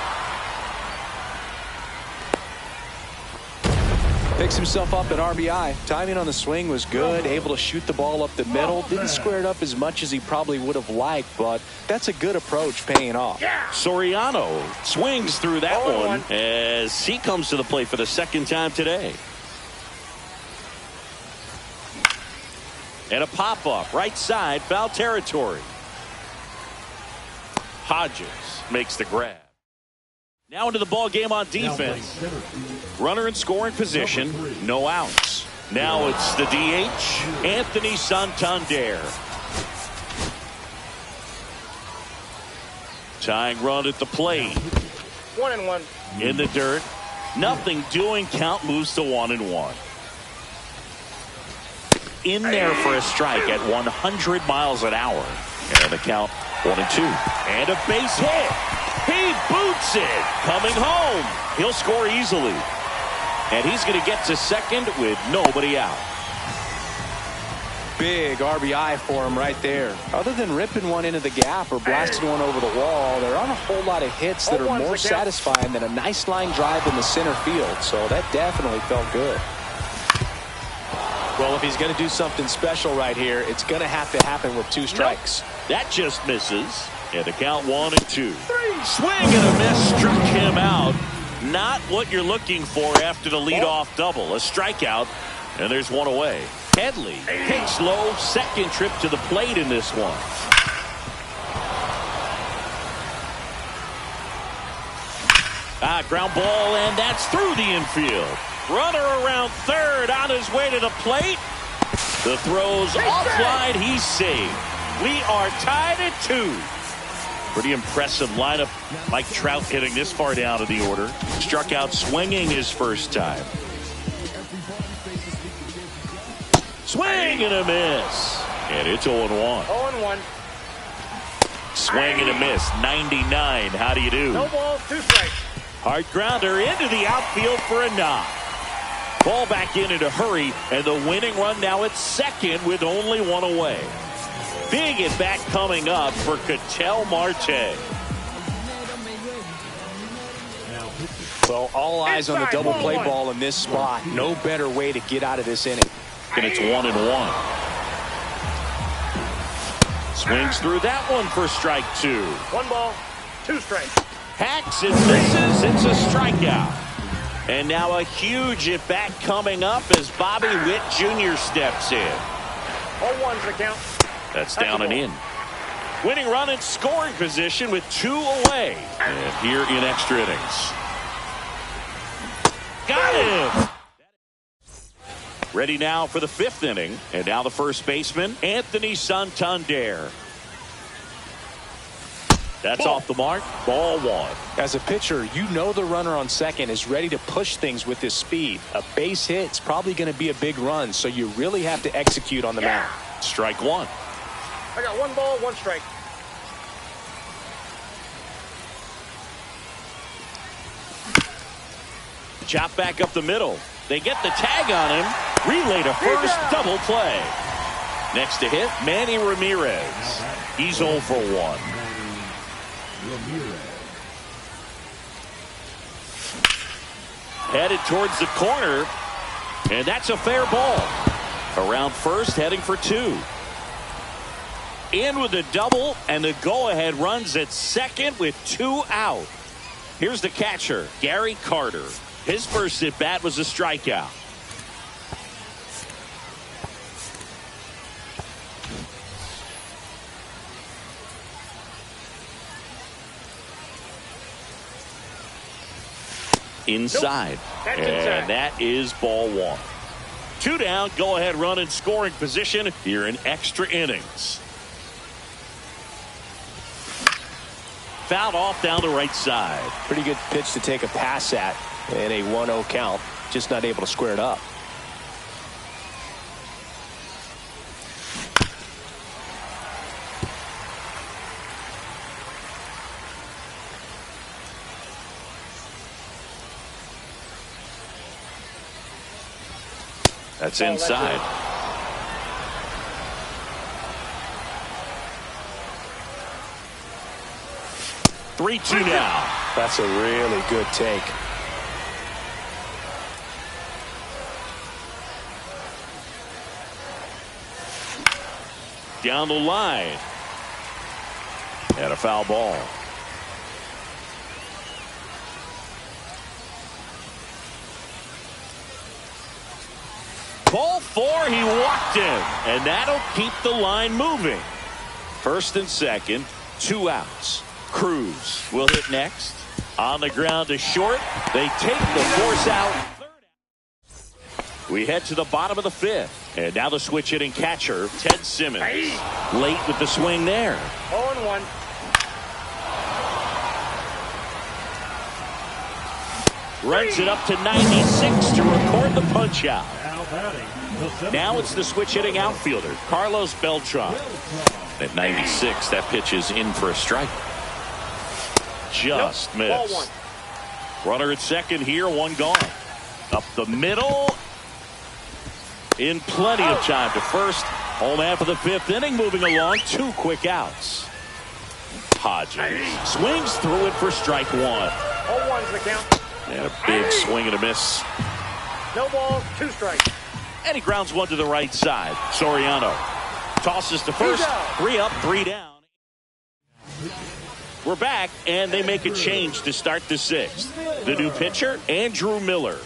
Picks himself up at RBI. Timing on the swing was good. Able to shoot the ball up the middle. Didn't square it up as much as he probably would have liked, but that's a good approach paying off. Soriano swings through that one as he comes to the plate for the second time today. And a pop-up right side, foul territory. Hodges makes the grab. Now into the ball game on defense. Runner in scoring position, no outs. Now it's the DH, Anthony Santander. Tying run at the plate. 1-1. In the dirt. Nothing doing. Count moves to 1-1. In there for a strike at 100 miles an hour. And the count 1-2. And a base hit. He boots it. Coming home. He'll score easily. And he's going to get to second with nobody out. Big RBI for him right there. Other than ripping one into the gap or blasting one over the wall, there aren't a whole lot of hits that are more satisfying than a nice line drive in the center field. So that definitely felt good. Well, if he's going to do something special right here, it's going to have to happen with 2 strikes. That just misses. And the count 1-2. Swing and a miss struck him out. Not what you're looking for after the leadoff double. A strikeout, and there's one away. Headley hits low, second trip to the plate in this one. Ground ball, and that's through the infield. Runner around third on his way to the plate. The throw's offline. He's saved. We are tied at 2. Pretty impressive lineup. Mike Trout hitting this far down in the order. Struck out swinging his first time. Swing and a miss. And it's 0-1. 0-1. Swing and a miss. 99. How do you do? No ball, 2 strikes. Hard grounder into the outfield for a knock. Ball back in a hurry, and the winning run now at second with only 1 away. Big at bat coming up for Ketel Marte. Well, all eyes on the double play ball in this spot. No better way to get out of this inning. And it's 1-1. Swings through that one for strike 2. 1 ball, 2 strikes. Hacks and misses. It's a strikeout. And now a huge at bat coming up as Bobby Witt Jr. steps in. 0-1's the count. That's down and in. Winning run in scoring position with 2 away. And here in extra innings. Got him! Ready now for the 5th inning. And now the first baseman, Anthony Santander. That's off the mark. Ball 1. As a pitcher, you know the runner on second is ready to push things with his speed. A base hit's probably going to be a big run, so you really have to execute on the mound. Strike 1. I got 1 ball, 1 strike. Chop back up the middle. They get the tag on him. Relay to first, double play. Next to hit, Manny Ramirez. He's 0 for 1. Headed towards the corner, and that's a fair ball. Around first, heading for 2. In with a double, and the go-ahead runs at second with 2 out. Here's the catcher, Gary Carter. His first at-bat was a strikeout. Inside. That's and inside. That is ball 1. 2 down, go-ahead run in scoring position here in extra innings. Fouled off down the right side. Pretty good pitch to take a pass at in a 1-0 count. Just not able to square it up. That's inside. That's 3-2 now. That's a really good take. Down the line. And a foul ball. Ball 4, he walked in, and that'll keep the line moving. First and second, 2 outs. Cruz will hit next. On the ground to short. They take the force out. We head to the bottom of the 5th. And now the switch hitting catcher, Ted Simmons. Late with the swing there. 0-1. Runs it up to 96 to record the punch out. Now it's the switch hitting outfielder, Carlos Beltran. At 96, that pitch is in for a strike. Just missed. Runner at second here, 1 gone. Up the middle. In plenty of time to first. Home half of the 5th inning, moving along. 2 quick outs. Hodges swings through it for strike 1. 0-1's the count. And a big swing and a miss. No balls, 2 strikes. And he grounds one to the right side. Soriano tosses to first. 3 up, 3 down. We're back, and they make a change to start the 6th. The new pitcher, Andrew Miller.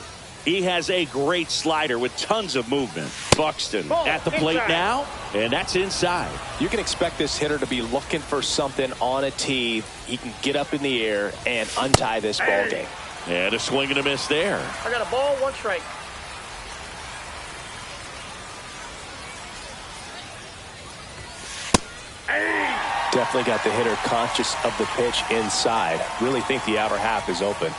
He has a great slider with tons of movement. Buxton at the plate now, and that's inside. You can expect this hitter to be looking for something on a tee. He can get up in the air and untie this ball game. And a swing and a miss there. I got a ball, 1 strike. Definitely got the hitter conscious of the pitch inside. Really think the outer half is open.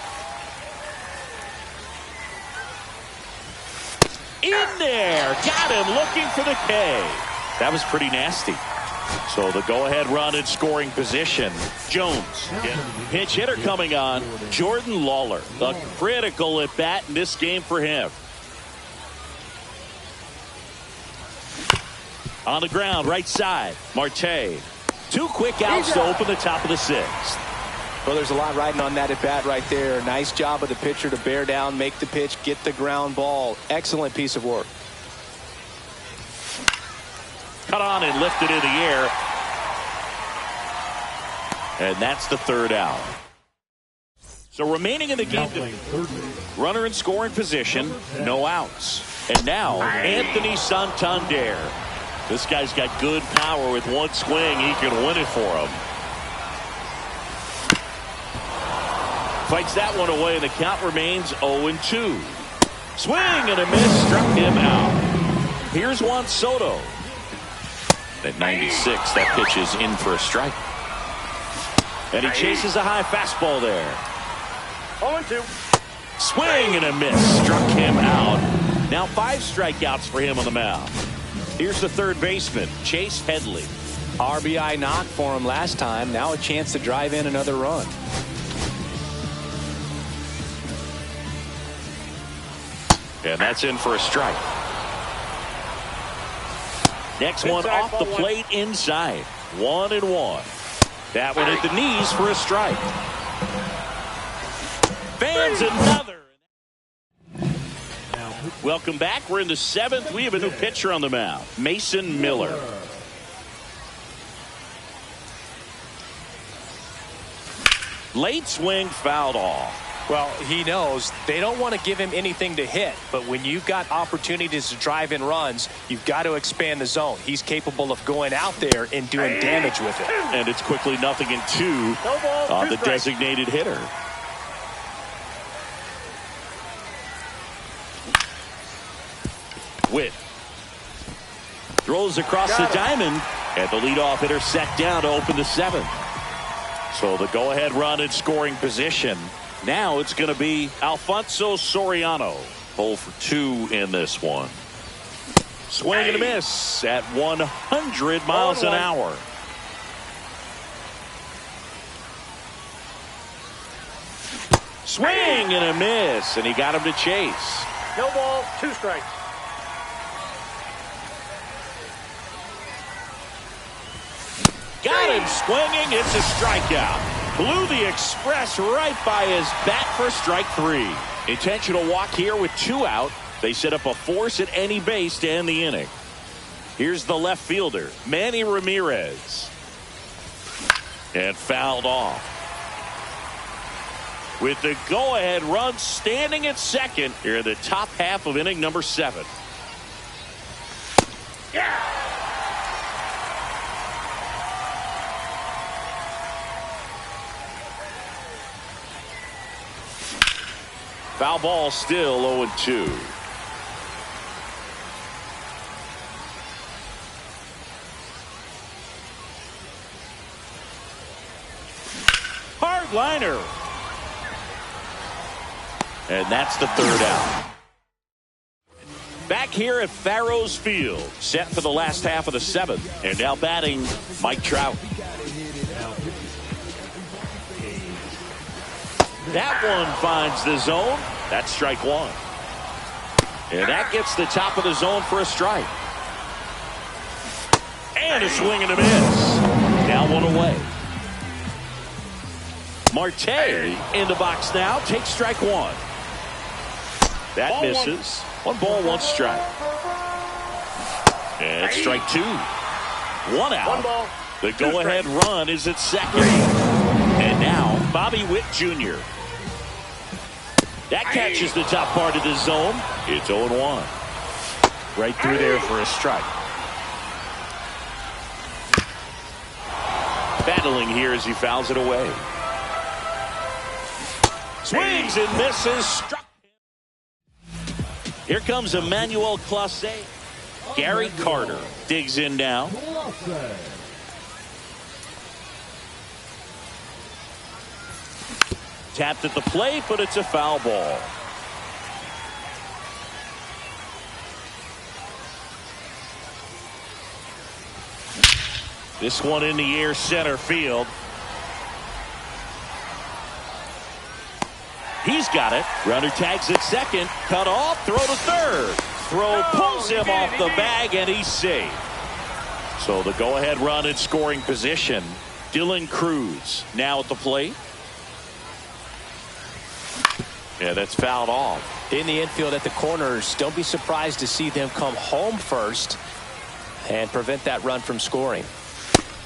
In there. Got him looking for the K. That was pretty nasty. So the go-ahead run in scoring position. Jones. Pinch hitter coming on. Jordan Lawler. A critical at bat in this game for him. On the ground, right side. Marte. 2 quick outs to open the top of the 6th. Well, there's a lot riding on that at bat right there. Nice job of the pitcher to bear down, make the pitch, get the ground ball. Excellent piece of work. Cut on and lifted in the air. And that's the 3rd out. So remaining in the game, runner in scoring position, no outs. And now Anthony Santander. This guy's got good power. With 1 swing, he can win it for him. Fights that one away, and the count remains 0-2. Swing and a miss, struck him out. Here's Juan Soto. At 96, that pitch is in for a strike. And he chases a high fastball there. 0-2. Swing and a miss, struck him out. Now 5 strikeouts for him on the mound. Here's the 3rd baseman, Chase Headley. RBI knock for him last time. Now a chance to drive in another run. And that's in for a strike. Next one off the plate inside. 1-1. That one at the knees for a strike. Fans another. Welcome back. We're in the 7th. We have a new pitcher on the mound, Mason Miller. Late swing fouled off. Well, he knows they don't want to give him anything to hit, but when you've got opportunities to drive in runs, you've got to expand the zone. He's capable of going out there and doing damage with it. And it's quickly 0-2 on the designated hitter. Witt throws across the diamond, and the leadoff hitter set down to open the 7th. So the go-ahead run in scoring position. Now it's going to be Alfonso Soriano. 0 for 2 in this one. Swing and a miss at 100 miles an hour. Swing and a miss, and he got him to chase. No ball, 2 strikes. Got him swinging. It's a strikeout. Blew the express right by his bat for strike 3. Intentional walk here with 2 out. They set up a force at any base to end the inning. Here's the left fielder, Manny Ramirez. And fouled off. With the go-ahead run standing at second here in the top half of inning number 7. Yeah. Foul ball, still 0-2. Hard liner. And that's the 3rd out. Back here at Farrows Field, set for the last half of the 7th. And now batting, Mike Trout. That one finds the zone. That's strike 1. And that gets the top of the zone for a strike. And a swing and a miss. Now one away. Marte in the box now. Takes strike one. That misses. One ball, one strike. And strike two. One out. One ball. The go-ahead run is at second. And now Bobby Witt Jr. That catches the top part of the zone. It's 0-1. Right through there for a strike. Battling here as he fouls it away. Swings and misses. Struck. Here comes Emmanuel Clase. Gary Carter digs in now. Tapped at the plate, but it's a foul ball. This one in the air, center field. He's got it. Runner tags at second. Cut off. Throw to third. Throw pulls him off the bag, and he's safe. So the go-ahead run in scoring position. Dylan Cruz now at the plate. Yeah, that's fouled off. In the infield at the corners, don't be surprised to see them come home first and prevent that run from scoring.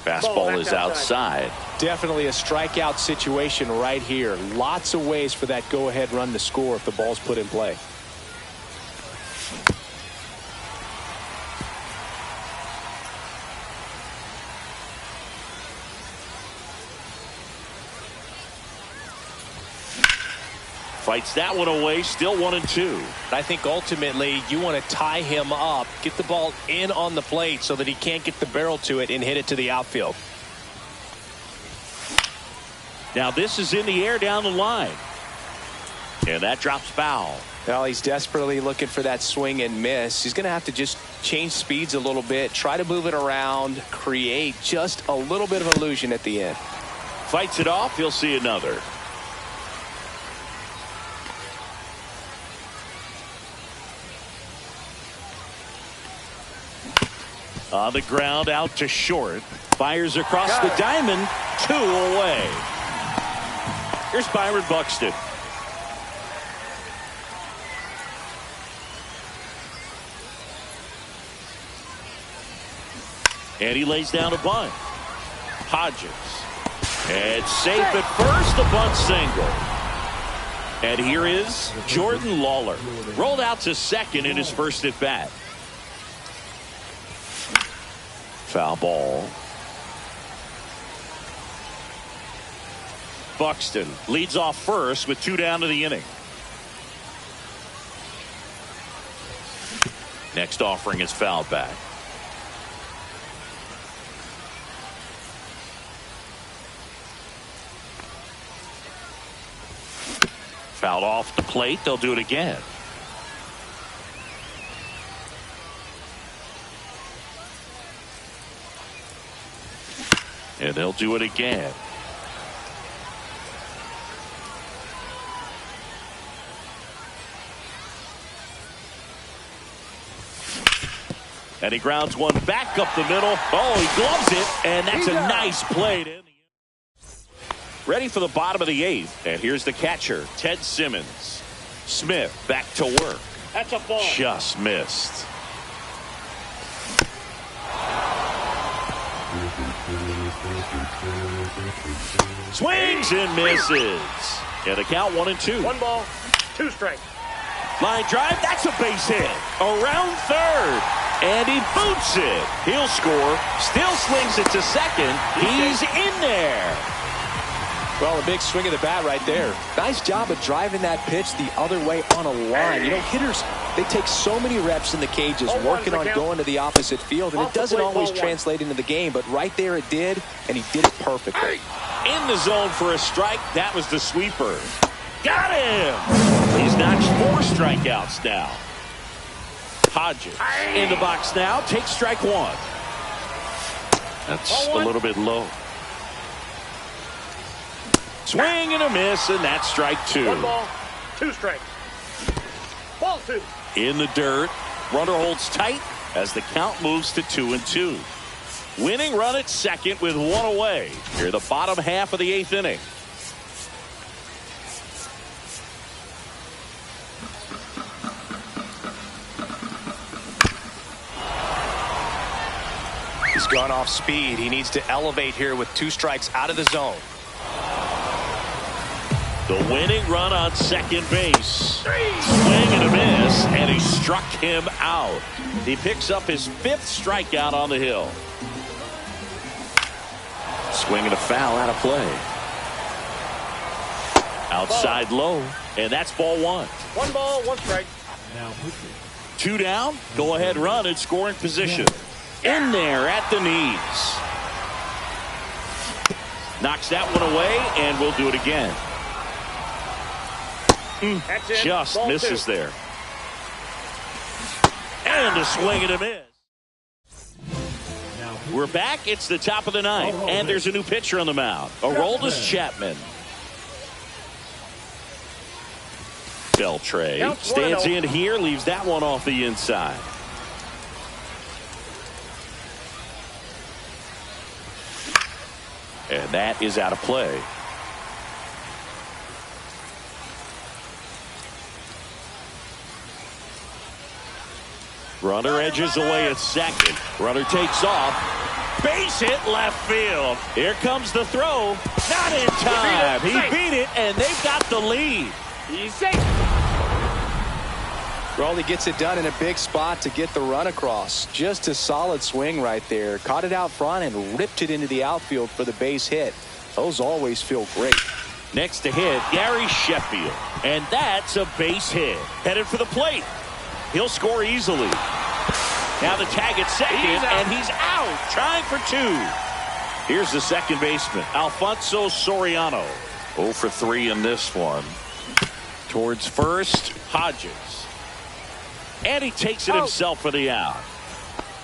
Fastball is outside. Definitely a strikeout situation right here. Lots of ways for that go-ahead run to score if the ball's put in play. Fights that one away, still 1-2. I think ultimately you want to tie him up, get the ball in on the plate so that he can't get the barrel to it and hit it to the outfield. Now this is in the air down the line. And that drops foul. Well, he's desperately looking for that swing and miss. He's going to have to just change speeds a little bit, try to move it around, create just a little bit of illusion at the end. Fights it off, he'll see another. On the ground, out to short. Fires across the diamond. 2 away. Here's Byron Buxton. And he lays down a bunt. Hodges. And safe at first, the bunt single. And here is Jordan Lawler. Rolled out to second in his first at bat. Foul ball. Buxton leads off first with 2 down to the inning. Next offering is fouled back. Fouled off the plate. They'll do it again. And they'll do it again. And he grounds one back up the middle. Oh, he gloves it, and that's a nice play. Ready for the bottom of the 8th. And here's the catcher, Ted Simmons. Smith back to work. That's a ball. Just missed. Swings and misses. And the count 1-2. 1 ball, 2 strikes. Line drive, that's a base hit. Around third. And he boots it. He'll score. Still slings it to second. He's in there. Well, a big swing of the bat right there. Nice job of driving that pitch the other way on a line. You know, hitters, they take so many reps in the cages working on going to the opposite field, and it doesn't always translate into the game, but right there it did, and he did it perfectly. In the zone for a strike. That was the sweeper. Got him. He's notched 4 strikeouts now. Hodges in the box now. Takes strike 1. That's a little bit low. Swing and a miss, and that's strike 2. 1 ball, 2 strikes. Ball Ball 2. In the dirt. Runner holds tight as the count moves to 2-2. Winning run at second with one away. Here the bottom half of the 8th inning. He's gone off speed. He needs to elevate here with 2 strikes out of the zone. The winning run on second base. Swing and a miss, and he struck him out. He picks up his 5th strikeout on the hill. Swing and a foul out of play. Outside low, and that's ball 1. 1 ball, 1 strike. 2 down, go ahead run in scoring position. In there at the knees. Knocks that one away, and we'll do it again. Just ball misses 2. there. And a swing and a miss. We're back. It's the top of the 9th, and there's a new pitcher on the mound. Aroldis Chapman. Beltre stands in here, leaves that one off the inside. And that is out of play. Runner edges away at second. Runner takes off. Base hit left field. Here comes the throw. Not in time. He beat it, and they've got the lead. He's safe. Raleigh gets it done in a big spot to get the run across. Just a solid swing right there. Caught it out front and ripped it into the outfield for the base hit. Those always feel great. Next to hit, Gary Sheffield. And that's a base hit. Headed for the plate. He'll score easily. Now the tag at second, and he's out. Trying for 2. Here's the second baseman, Alfonso Soriano. 0 for 3 in this one. Towards first, Hodges. And he takes it himself for the out.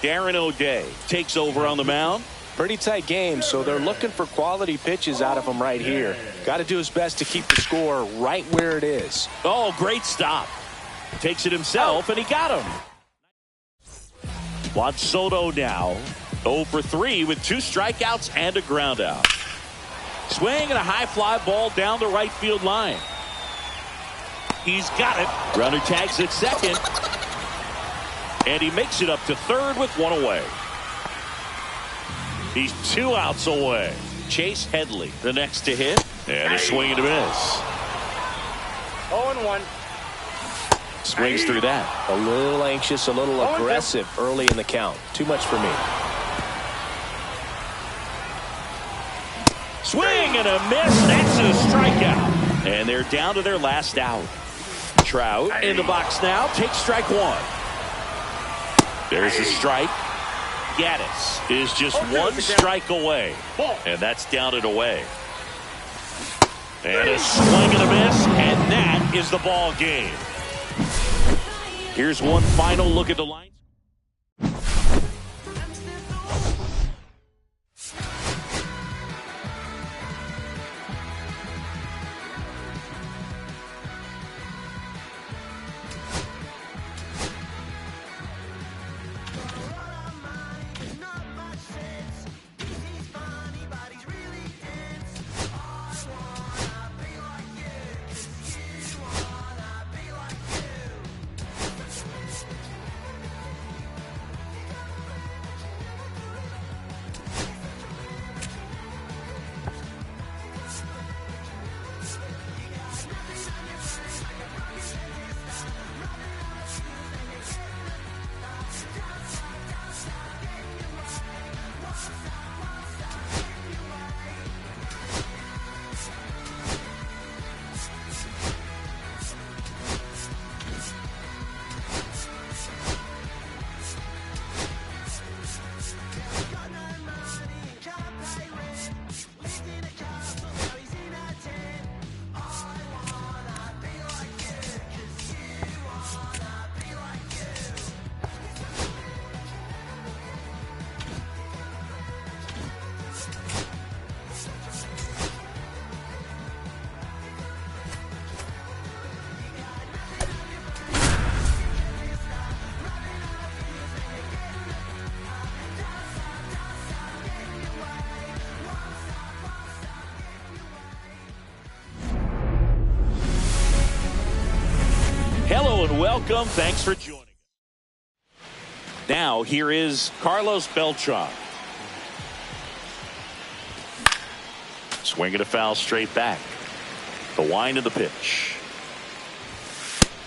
Darren O'Day takes over on the mound. Pretty tight game, so they're looking for quality pitches out of him right here. Got to do his best to keep the score right where it is. Oh, great stop. Takes it himself, and he got him. Juan Soto now 0 for 3 with 2 strikeouts and a ground out. Swing and a high fly ball down the right field line. He's got it. Runner tags at second. And he makes it up to third with 1 away. He's 2 outs away. Chase Headley, the next to hit. And a swing and a miss. 0-1. Swings through that. A little anxious, a little aggressive early in the count. Too much for me. Swing and a miss. That's a strikeout. And they're down to their last out. Trout in the box now. Takes strike 1. There's a strike. Gaddis is just 1 strike away. And that's down and away. And a swing and a miss. And that is the ball game. Here's one final look at the line. Hello and welcome. Thanks for joining us. Now, here is Carlos Beltran. Swinging a foul straight back. The wind of the pitch.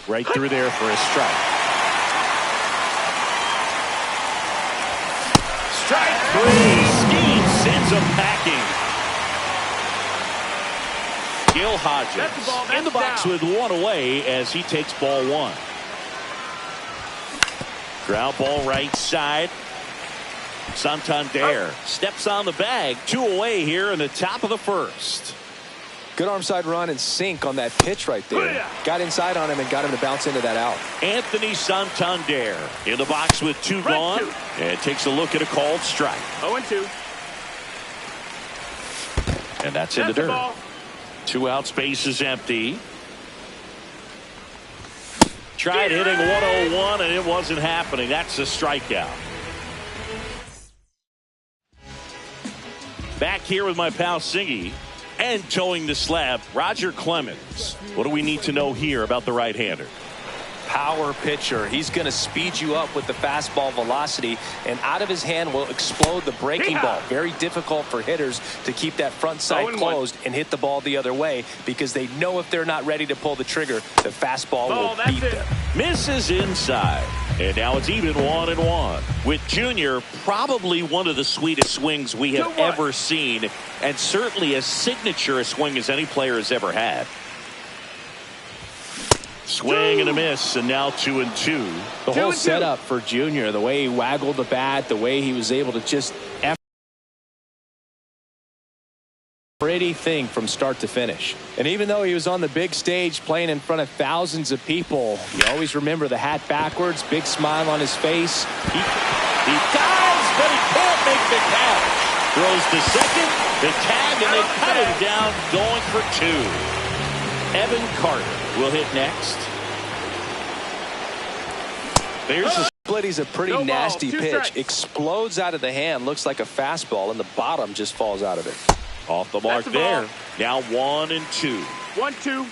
Right through there for a strike. Strike three. Skeen sends him packing. Gil Hodges in the box with one away as he takes ball one. Ground ball right side. Santander steps on the bag. 2 away here in the top of the first. Good arm side run and sink on that pitch right there. Got inside on him and got him to bounce into that out. Anthony Santander in the box with 2 gone. And takes a look at a called strike. 0-2. And that's in the dirt. 2 outs, base is empty. Tried hitting 101 and it wasn't happening. That's a strikeout. Back here with my pal Singy and towing the slab, Roger Clemens. What do we need to know here about the right-hander? Power pitcher. He's going to speed you up with the fastball velocity, and out of his hand will explode the breaking ball. Very difficult for hitters to keep that front side closed and hit the ball the other way because they know if they're not ready to pull the trigger, the fastball will beat them. Misses inside, and now it's even 1-1. With Junior, probably one of the sweetest swings we have ever seen, and certainly as signature a swing as any player has ever had. Swing and a miss, and now 2-2. The whole setup for Junior, the way he waggled the bat, the way he was able to just pretty thing from start to finish. And even though he was on the big stage playing in front of thousands of people, you always remember the hat backwards, big smile on his face. He dives, but he can't make the catch. Throws to second, the tag, and they cut him down, going for 2. Evan Carter will hit next. There's a split. He's a pretty nasty pitch. Explodes out of the hand. Looks like a fastball, and the bottom just falls out of it. Off the mark there. Now 1-2. 1-2.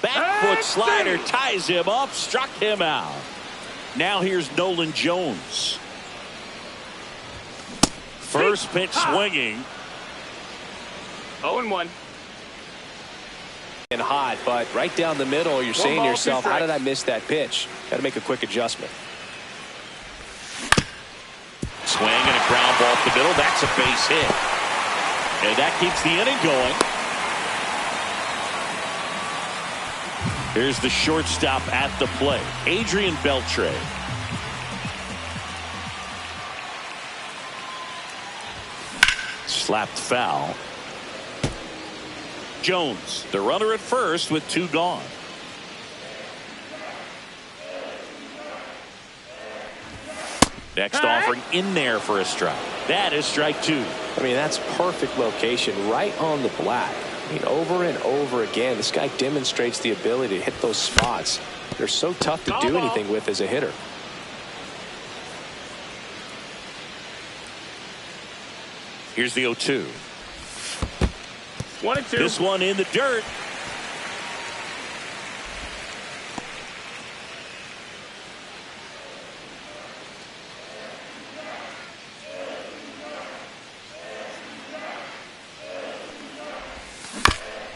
Back foot slider ties him up. Struck him out. Now here's Nolan Jones. First pitch swinging. 0-1. And hot, but right down the middle, you're saying to yourself, how did I miss that pitch? Got to make a quick adjustment. Swing and a ground ball up the middle. That's a base hit. And that keeps the inning going. Here's the shortstop at the plate, Adrian Beltre. Slapped foul. Jones, the runner at first with 2 gone. Next offering in there for a strike. That is strike 2. I mean, that's perfect location right on the black. I mean, over and over again, this guy demonstrates the ability to hit those spots. They're so tough to do anything with as a hitter. Here's the 0-2. 1-2. This one in the dirt.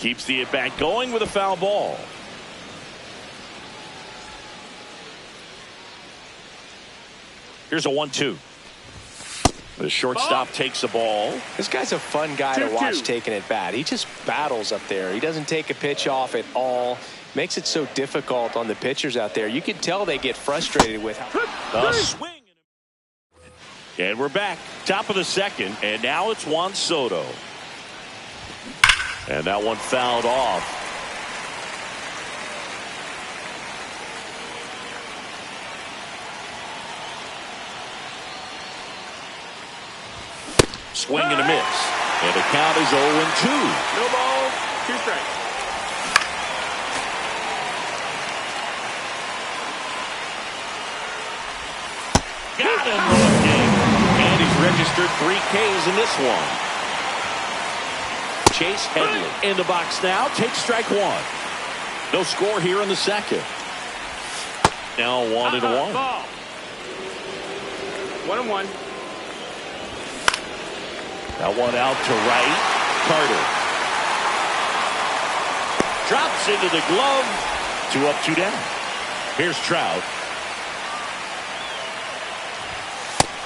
Keeps the at-bat going with a foul ball. Here's a 1-2. The shortstop takes a ball. This guy's a fun guy to watch taking at bat. He just battles up there. He doesn't take a pitch off at all. Makes it so difficult on the pitchers out there. You can tell they get frustrated with the swing. And we're back. Top of the second. And now it's Juan Soto. And that one fouled off. Swing and a miss. And the count is 0-2. No ball, 2 strikes. Got him looking. And he's registered 3 Ks in this one. Chase Headley in the box now. Takes strike one. No score here in the second. Now 1-1. Ball. 1-1. That one out to right. Carter drops into the glove. 2 up, 2 down. Here's Trout.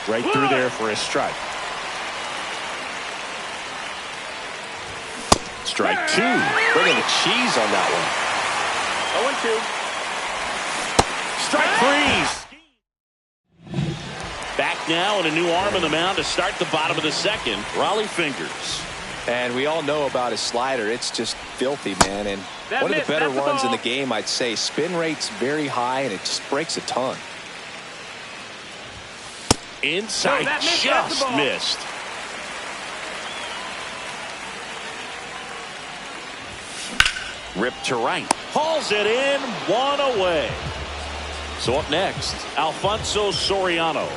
Right through there for a strike. Strike 2. Bringing the cheese on that one. 0-2. Strike 3. Back now, and a new arm on the mound to start the bottom of the second. Raleigh Fingers. And we all know about his slider. It's just filthy, man. And one of the better ones in the game, I'd say. Spin rate's very high, and it just breaks a ton. Inside, just missed. Ripped to right. Hauls it in. 1 away. So up next, Alfonso Soriano.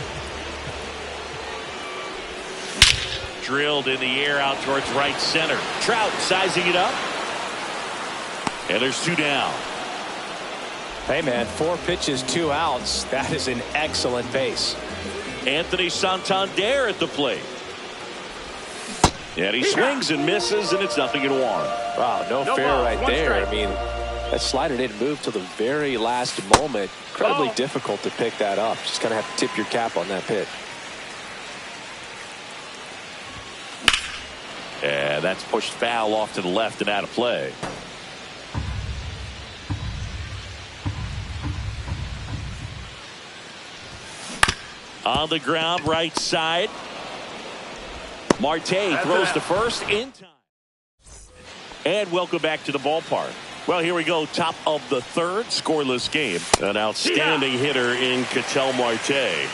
Drilled in the air out towards right center. Trout sizing it up. And there's 2 down. Hey, man, 4 pitches, 2 outs. That is an excellent pace. Anthony Santander at the plate. And he swings and misses, and it's 0-1. Wow, no fair ball, right 1 there. strike. I mean, that slider didn't move till the very last moment. Incredibly difficult to pick that up. Just kind of have to tip your cap on that pitch. And that's pushed foul off to the left and out of play. On the ground, right side. Marte throws to first in time. And welcome back to the ballpark. Well, here we go. Top of the third, scoreless game. An outstanding hitter in Ketel Marte.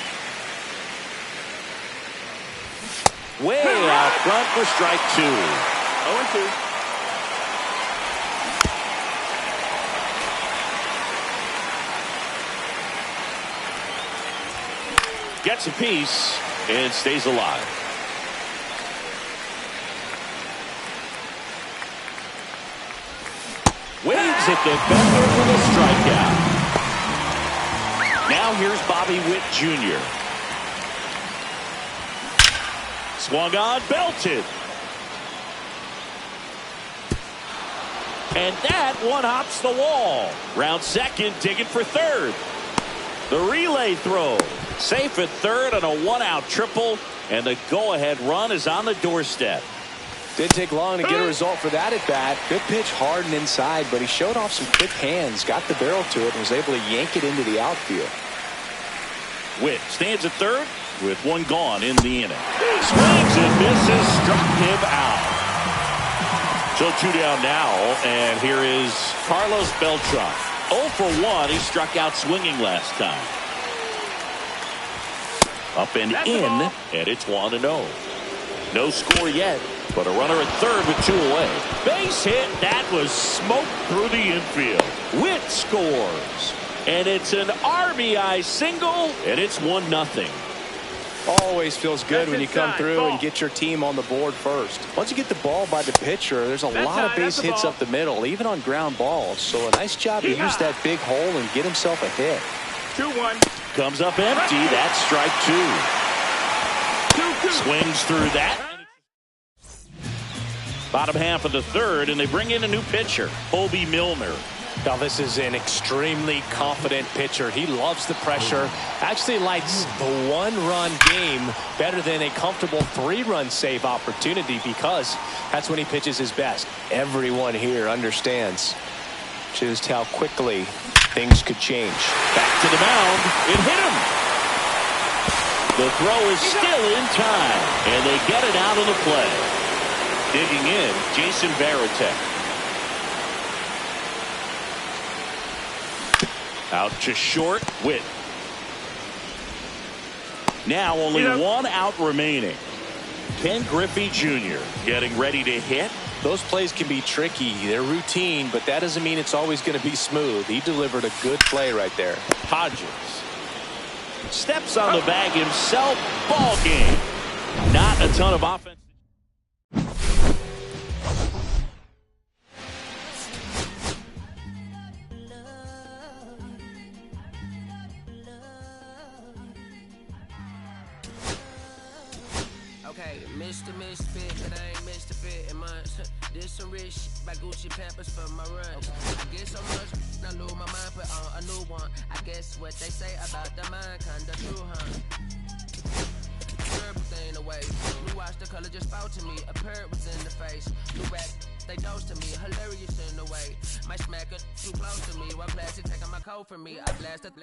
Way out front for strike 2. 0-2. Gets a piece and stays alive. Waves at the bender with a strikeout. Now here's Bobby Witt Jr. Swung on, belted. And that one hops the wall. Round second, digging for third. The relay throw. Safe at third on a 1-out triple. And the go-ahead run is on the doorstep. Didn't take long to get a result for that at bat. Good pitch, hard and inside, but he showed off some quick hands, got the barrel to it, and was able to yank it into the outfield. Witt stands at third with 1 gone in the inning. Swings and misses, struck him out. So 2 down now, and here is Carlos Beltran. 0 for 1. He struck out swinging last time. Up and in, and it's 1-0. No score yet, but a runner at third with 2 away. Base hit, that was smoked through the infield. Witt scores, and it's an RBI single, and it's 1-0. Always feels good when you come through and get your team on the board first. Once you get the ball by the pitcher, there's a lot of base hits up the middle, even on ground balls. So a nice job to use that big hole and get himself a hit. 2-1. Comes up empty. That's strike 2. Swings through that. Bottom half of the third, and they bring in a new pitcher, Bobby Milner. Now this is an extremely confident pitcher. He loves the pressure. Actually likes the 1-run game better than a comfortable 3-run save opportunity because that's when he pitches his best. Everyone here understands just how quickly things could change. Back to the mound. It hit him. The throw is still in time, and they get it out of the play. Digging in, Jason Varitek. Out to short, Witt. Now only 1 out remaining. Ken Griffey Jr. getting ready to hit. Those plays can be tricky. They're routine, but that doesn't mean it's always going to be smooth. He delivered a good play right there. Hodges steps on the bag himself. Ball game. Not a ton of offense. like Mr. Misfit, but I ain't Mr. Fit in months. Did some rich shit by Gucci Pampers for my run. I get so much, I lose my mind, put on a new one. I guess what they say about the mind, kinda true, huh? Everything away. You watch the color just spout to me. A parrot was in the face. New rap, they dose to me. Hilarious in the way. My smack it too close to me. One plastic taking my coat from me. I blast it.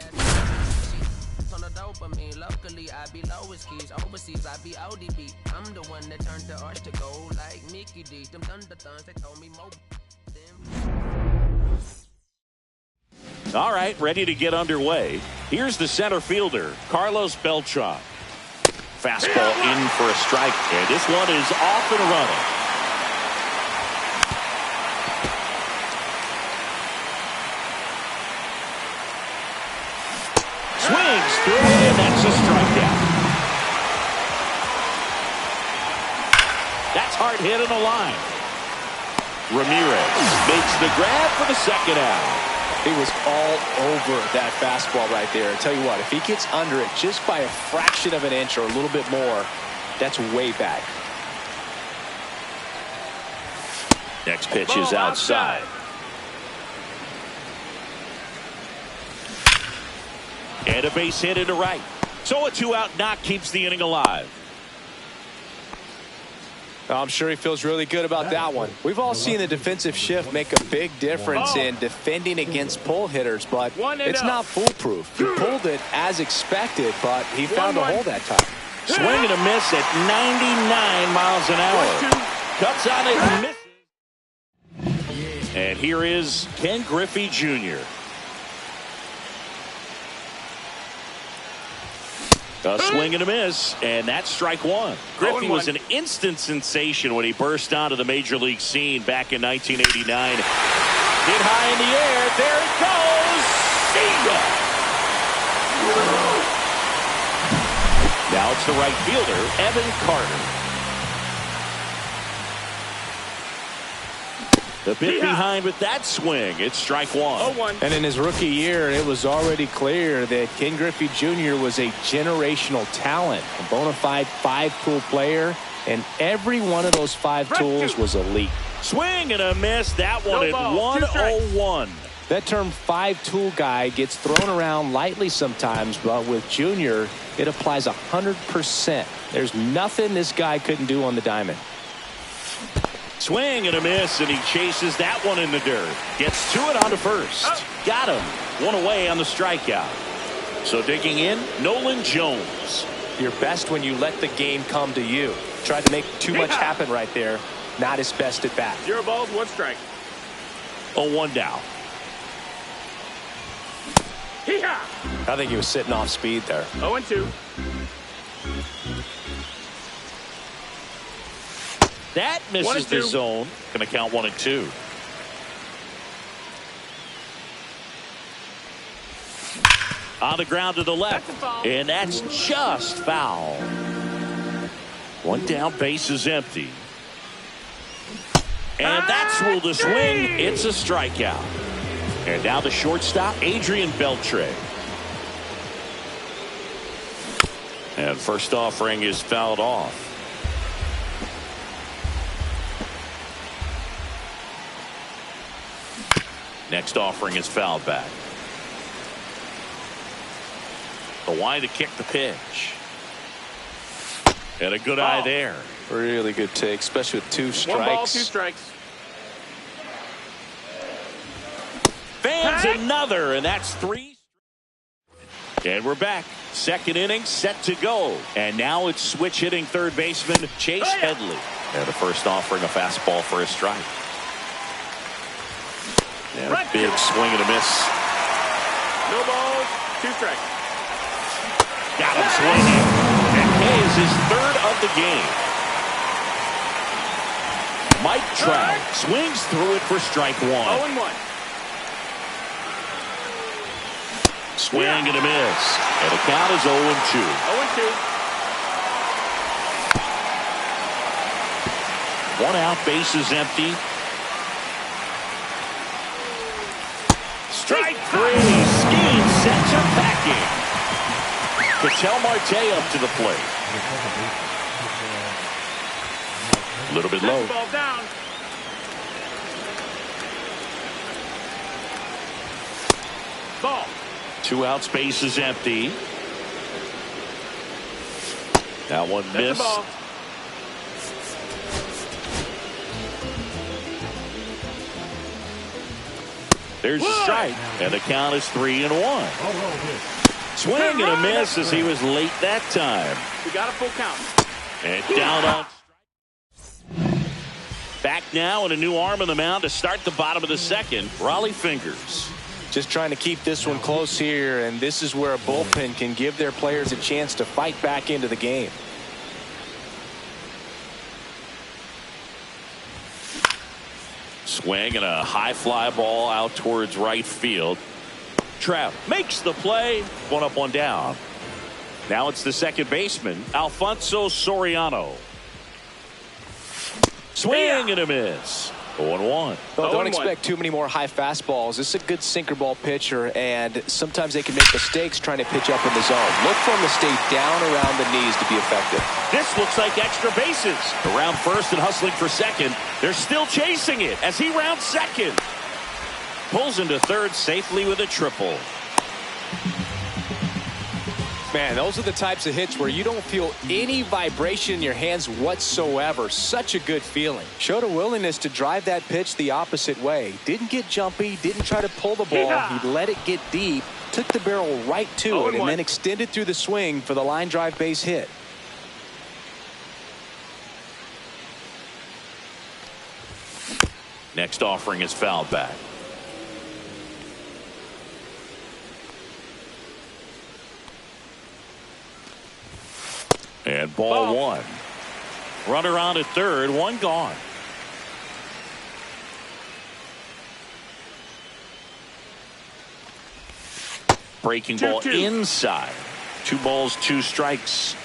On the dopamine. Locally, I be lowest keys. Overseas, I be ODB. I'm the one that turned the arch to gold like Mickey D. Them thunder thuns, they told me more. All right, ready to get underway. Here's the center fielder, Carlos Beltran. Fastball in for a strike, and this one is off and running. Swings through it, and that's a strikeout. That's hard hit in the line. Ramirez makes the grab for the second out. He was all over that fastball right there. I tell you what, if he gets under it just by a fraction of an inch or a little bit more, that's way back. Next pitch is outside. And a base hit into right. So a 2-out knock keeps the inning alive. I'm sure he feels really good about that one. We've all seen the defensive shift make a big difference in defending against pull hitters, but it's not foolproof. He pulled it as expected, but he found a hole that time. Swing and a miss at 99 miles an hour. Cuts on it and misses. And here is Ken Griffey Jr. A swing and a miss, and that's strike one. Griffey was an instant sensation when he burst onto the major league scene back in 1989. Hit high in the air. There it goes. See ya. Now it's the right fielder, Evan Carter. The bit behind with that swing. It's strike one. And in his rookie year, it was already clear that Ken Griffey Jr. was a generational talent, a bona fide five-tool player, and every one of those five tools was elite. Swing and a miss. That one at 101. That term five-tool guy gets thrown around lightly sometimes, but with Jr., it applies 100%. There's nothing this guy couldn't do on the diamond. Swing and a miss, and he chases that one in the dirt. Gets to it on to first. Got him. One away on the strikeout. So digging in, Nolan Jones. You're best when you let the game come to you. Tried to make too much happen right there. Not his best at bat. 0 balls, 1 strike. 0-1 down. I think he was sitting off speed there. 0-2. That misses the zone. Going to count 1 and 2. On the ground to the left. And that's just foul. 1 down, base is empty. And that's ruled a swing. It's a strikeout. And now the shortstop, Adrian Beltre. And first offering is fouled off. Next offering is fouled back. The wide to kick the pitch. And a good eye there. Really good take, especially with 2 strikes. 1 ball, 2 strikes. Fans another, and that's 3. And we're back. Second inning set to go. And now it's switch hitting third baseman Chase Headley. And the first offering a fastball for a strike. And a big swing and a miss. No balls, 2 strikes. Got him swinging. And Hayes his 3rd of the game. Mike Trout swings through it for strike 1. 0-1. Swing and a miss. And the count is 0-2. 0-2. 1 out, base is empty. Strike 3. Skeen sends her packing. Ketel Marte up to the plate. A little bit Set low. the ball down. Ball. 2 outs, base is empty. That one Set the missed. ball. There's a strike, and the count is 3-1. Swing and a miss as he was late that time. We got a full count. And down on. Back now, and a new arm on the mound to start the bottom of the second. Raleigh Fingers. Just trying to keep this one close here, and this is where a bullpen can give their players a chance to fight back into the game. Swing and a high fly ball out towards right field. Trout makes the play. 1 up, 1 down. Now it's the second baseman, Alfonso Soriano. Swing and a miss. 0-1. Well, don't expect too many more high fastballs. This is a good sinker ball pitcher, and sometimes they can make mistakes trying to pitch up in the zone. Look for him to stay down around the knees to be effective. This looks like extra bases. Around first and hustling for second. They're still chasing it as he rounds second. Pulls into third safely with a triple. Man, those are the types of hits where you don't feel any vibration in your hands whatsoever. Such a good feeling. Showed a willingness to drive that pitch the opposite way. Didn't get jumpy, didn't try to pull the ball. He let it get deep, took the barrel right to it, and then extended through the swing for the line drive base hit. Next offering is fouled back. And ball 1. Runner on at third, 1 gone. Breaking ball inside. 2 balls, 2 strikes.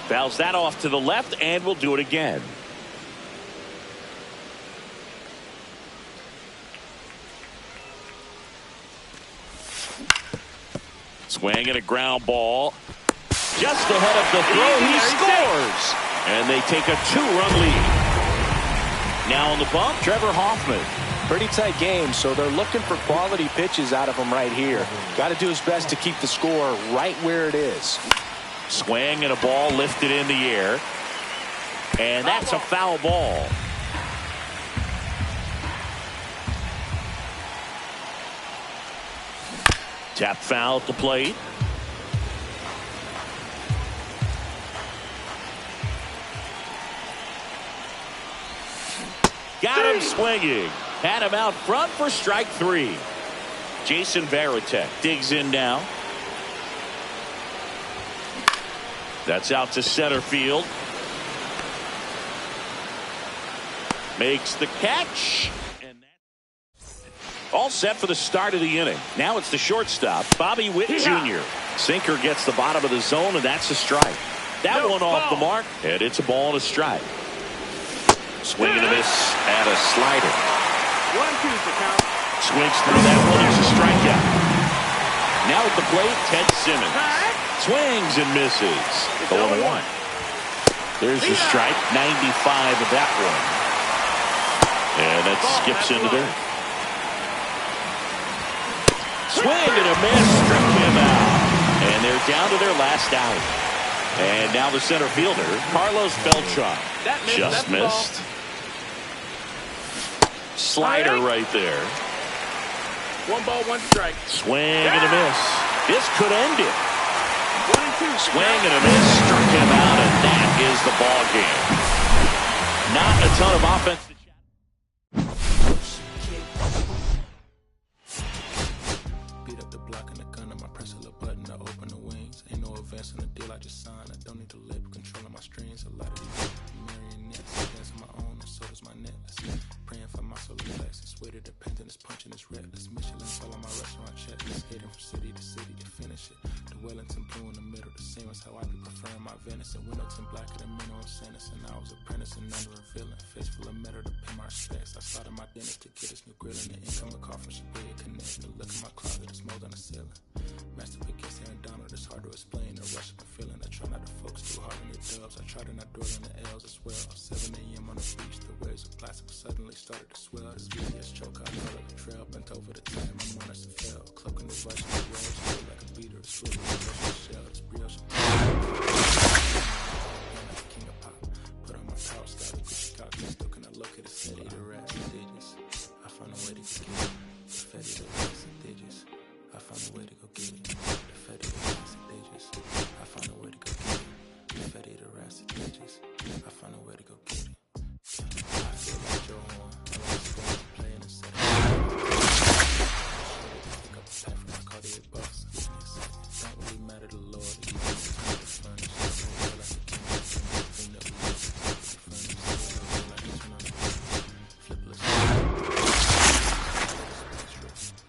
Fouls that off to the left, and will do it again. Swing and a ground ball. Just ahead of the throw, he scores. And they take a 2-run lead. Now on the bump, Trevor Hoffman. Pretty tight game, so they're looking for quality pitches out of him right here. Got to do his best to keep the score right where it is. Swing and a ball lifted in the air. And that's a foul ball. Tap foul at the plate. Got him swinging. Had him out front for strike 3. Jason Varitek digs in now. That's out to center field. Makes the catch. And all set for the start of the inning. Now it's the shortstop, Bobby Witt Jr. Sinker gets the bottom of the zone, and that's a strike. That one off the mark, and it's a ball and a strike. Swing and a miss and a slider. 1-2 for count. Swings through that one. It's a strikeout. Now at the plate, Ted Simmons. Swings and misses. 0-1. There's the strike. 95 of that one. And that skips into dirt. Swing and a miss. Struck him out. And they're down to their last out. And now the center fielder, Carlos Beltran. Just missed. Slider right there. 1 ball, 1 strike. Swing and a miss. This could end it. 1-2. Swing and a miss. Struck him out, and that is the ball game. Not a ton of offense. Beat up the block and the gun, I press a little button to open the wings. Ain't no advance in the deal, I just signed. I don't need to labor controlling my strings. A lot of these marionettes dance on my own, and so does my net. praying for my solar plexus. With it, dependent is punching his reckless. Michelin all on my restaurant checklist. Heading from city to city to finish it. The Wellington blue in the middle, the same as how I be preferring my venison. Windowton blacker than minimum sentence. And I was apprenticing under a villain. Face full of metal to pay my respects. I started my dinner to get this new grill and the income a call from Shabria Connect. The look at my closet, it's mold on the ceiling. Master against Aaron Donald, it's hard to explain. The rush of a feeling. I try not to focus too hard on the dubs. I try to not dwell on the L's as well. 7 a.m. on the beach, the waves of plastic suddenly started to swell. This VS choke, I call it a trail. Bent over the time, my manners to fail. Cloaking the rush of the road, feel like a beater. It's really a rush shell, it's brioche. Like a king of pop. Put on my couch, started Gucci cocktails. Still can I locate a city, the rats and digits. I found a way to get it. The fetty, the rats and digits. I found a way to go get it. The fetty, the rats and digits. I found a way to go get it. The fetty, the rats and digits. I found a way to go get it. I feel like Joe Horn. I was going to play in the set. Pick up the pack from my Cartier box. Don't really matter to the Lord. He wants to turn the furniture. I like the king. Clean up the furniture. Like a turn on the flipless.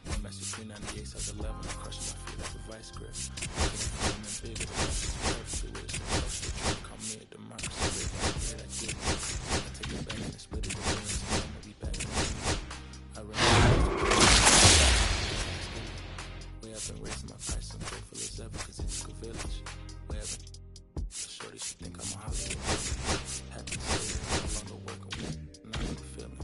I'm at 398 size 11. I'm crushing my feet like a vice grip. I'm big as a perfect with it. They try to call me a democracy. Yeah, that good. I take it back and split it again. So I'm gonna be back in the I ran way up and raising my price. I'm grateful as ever because it took a village. Way up and shorty, she think I'm a Hollywood. Happy to say that I'm no longer working with. Not really feeling.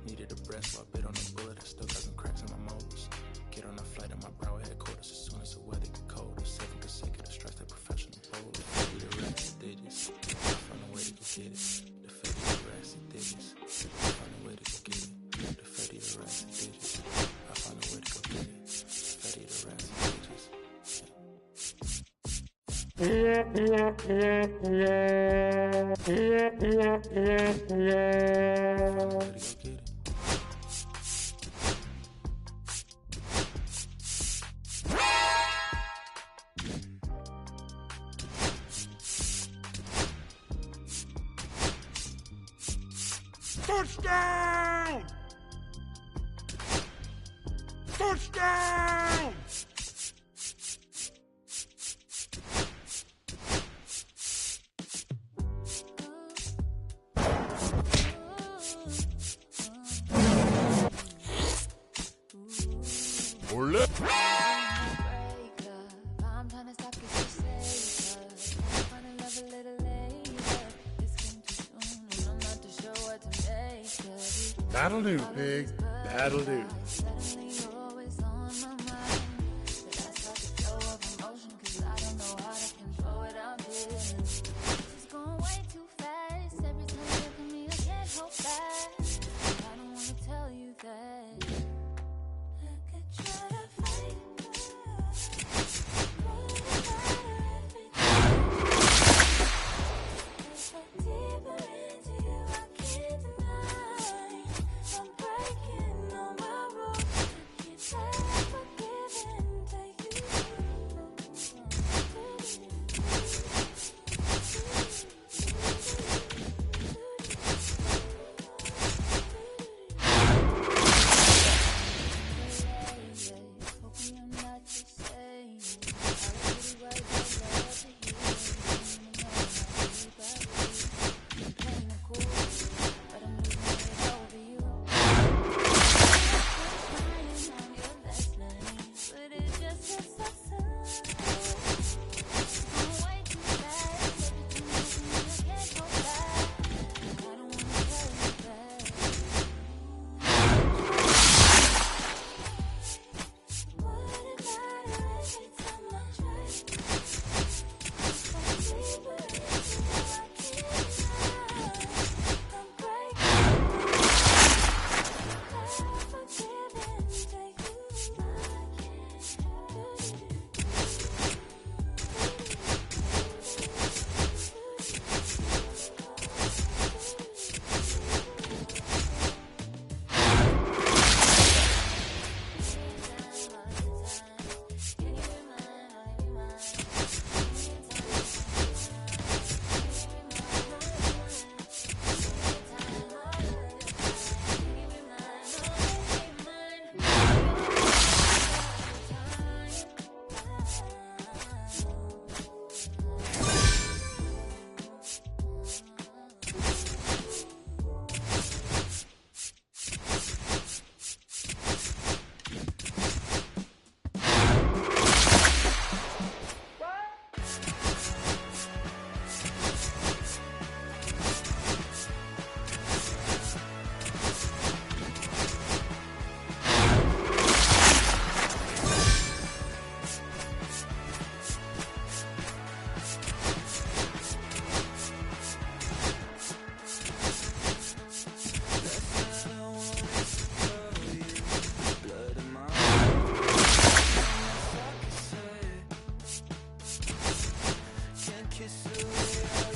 Needed a breath, so I bit on a bullet. I still got some cracks in my molars. Get on a flight at my Broward headquarters as soon as the weather get cold. The second consecutive strikes that professional bowler. The fetty, the rats and digits. I found a way to go get it. The fetty, the rats and digits. I found a way to go get it. The fetty, the rats and digits. I found a way to go get it. The fetty, the rats and digits. Touchdown! Touchdown! I'm trying to stop this safer. I'm trying to love a little later. This came too soon and I'm not too sure what to make of it. That'll do, pig. That'll do. Suddenly you're always on my mind. But I start to flow of emotion 'cause I don't know how to control what I'm feeling. This is going way too fast. Every time you look at me, I can't hold back. I don't wanna tell you that. I could try to fight it. kiss away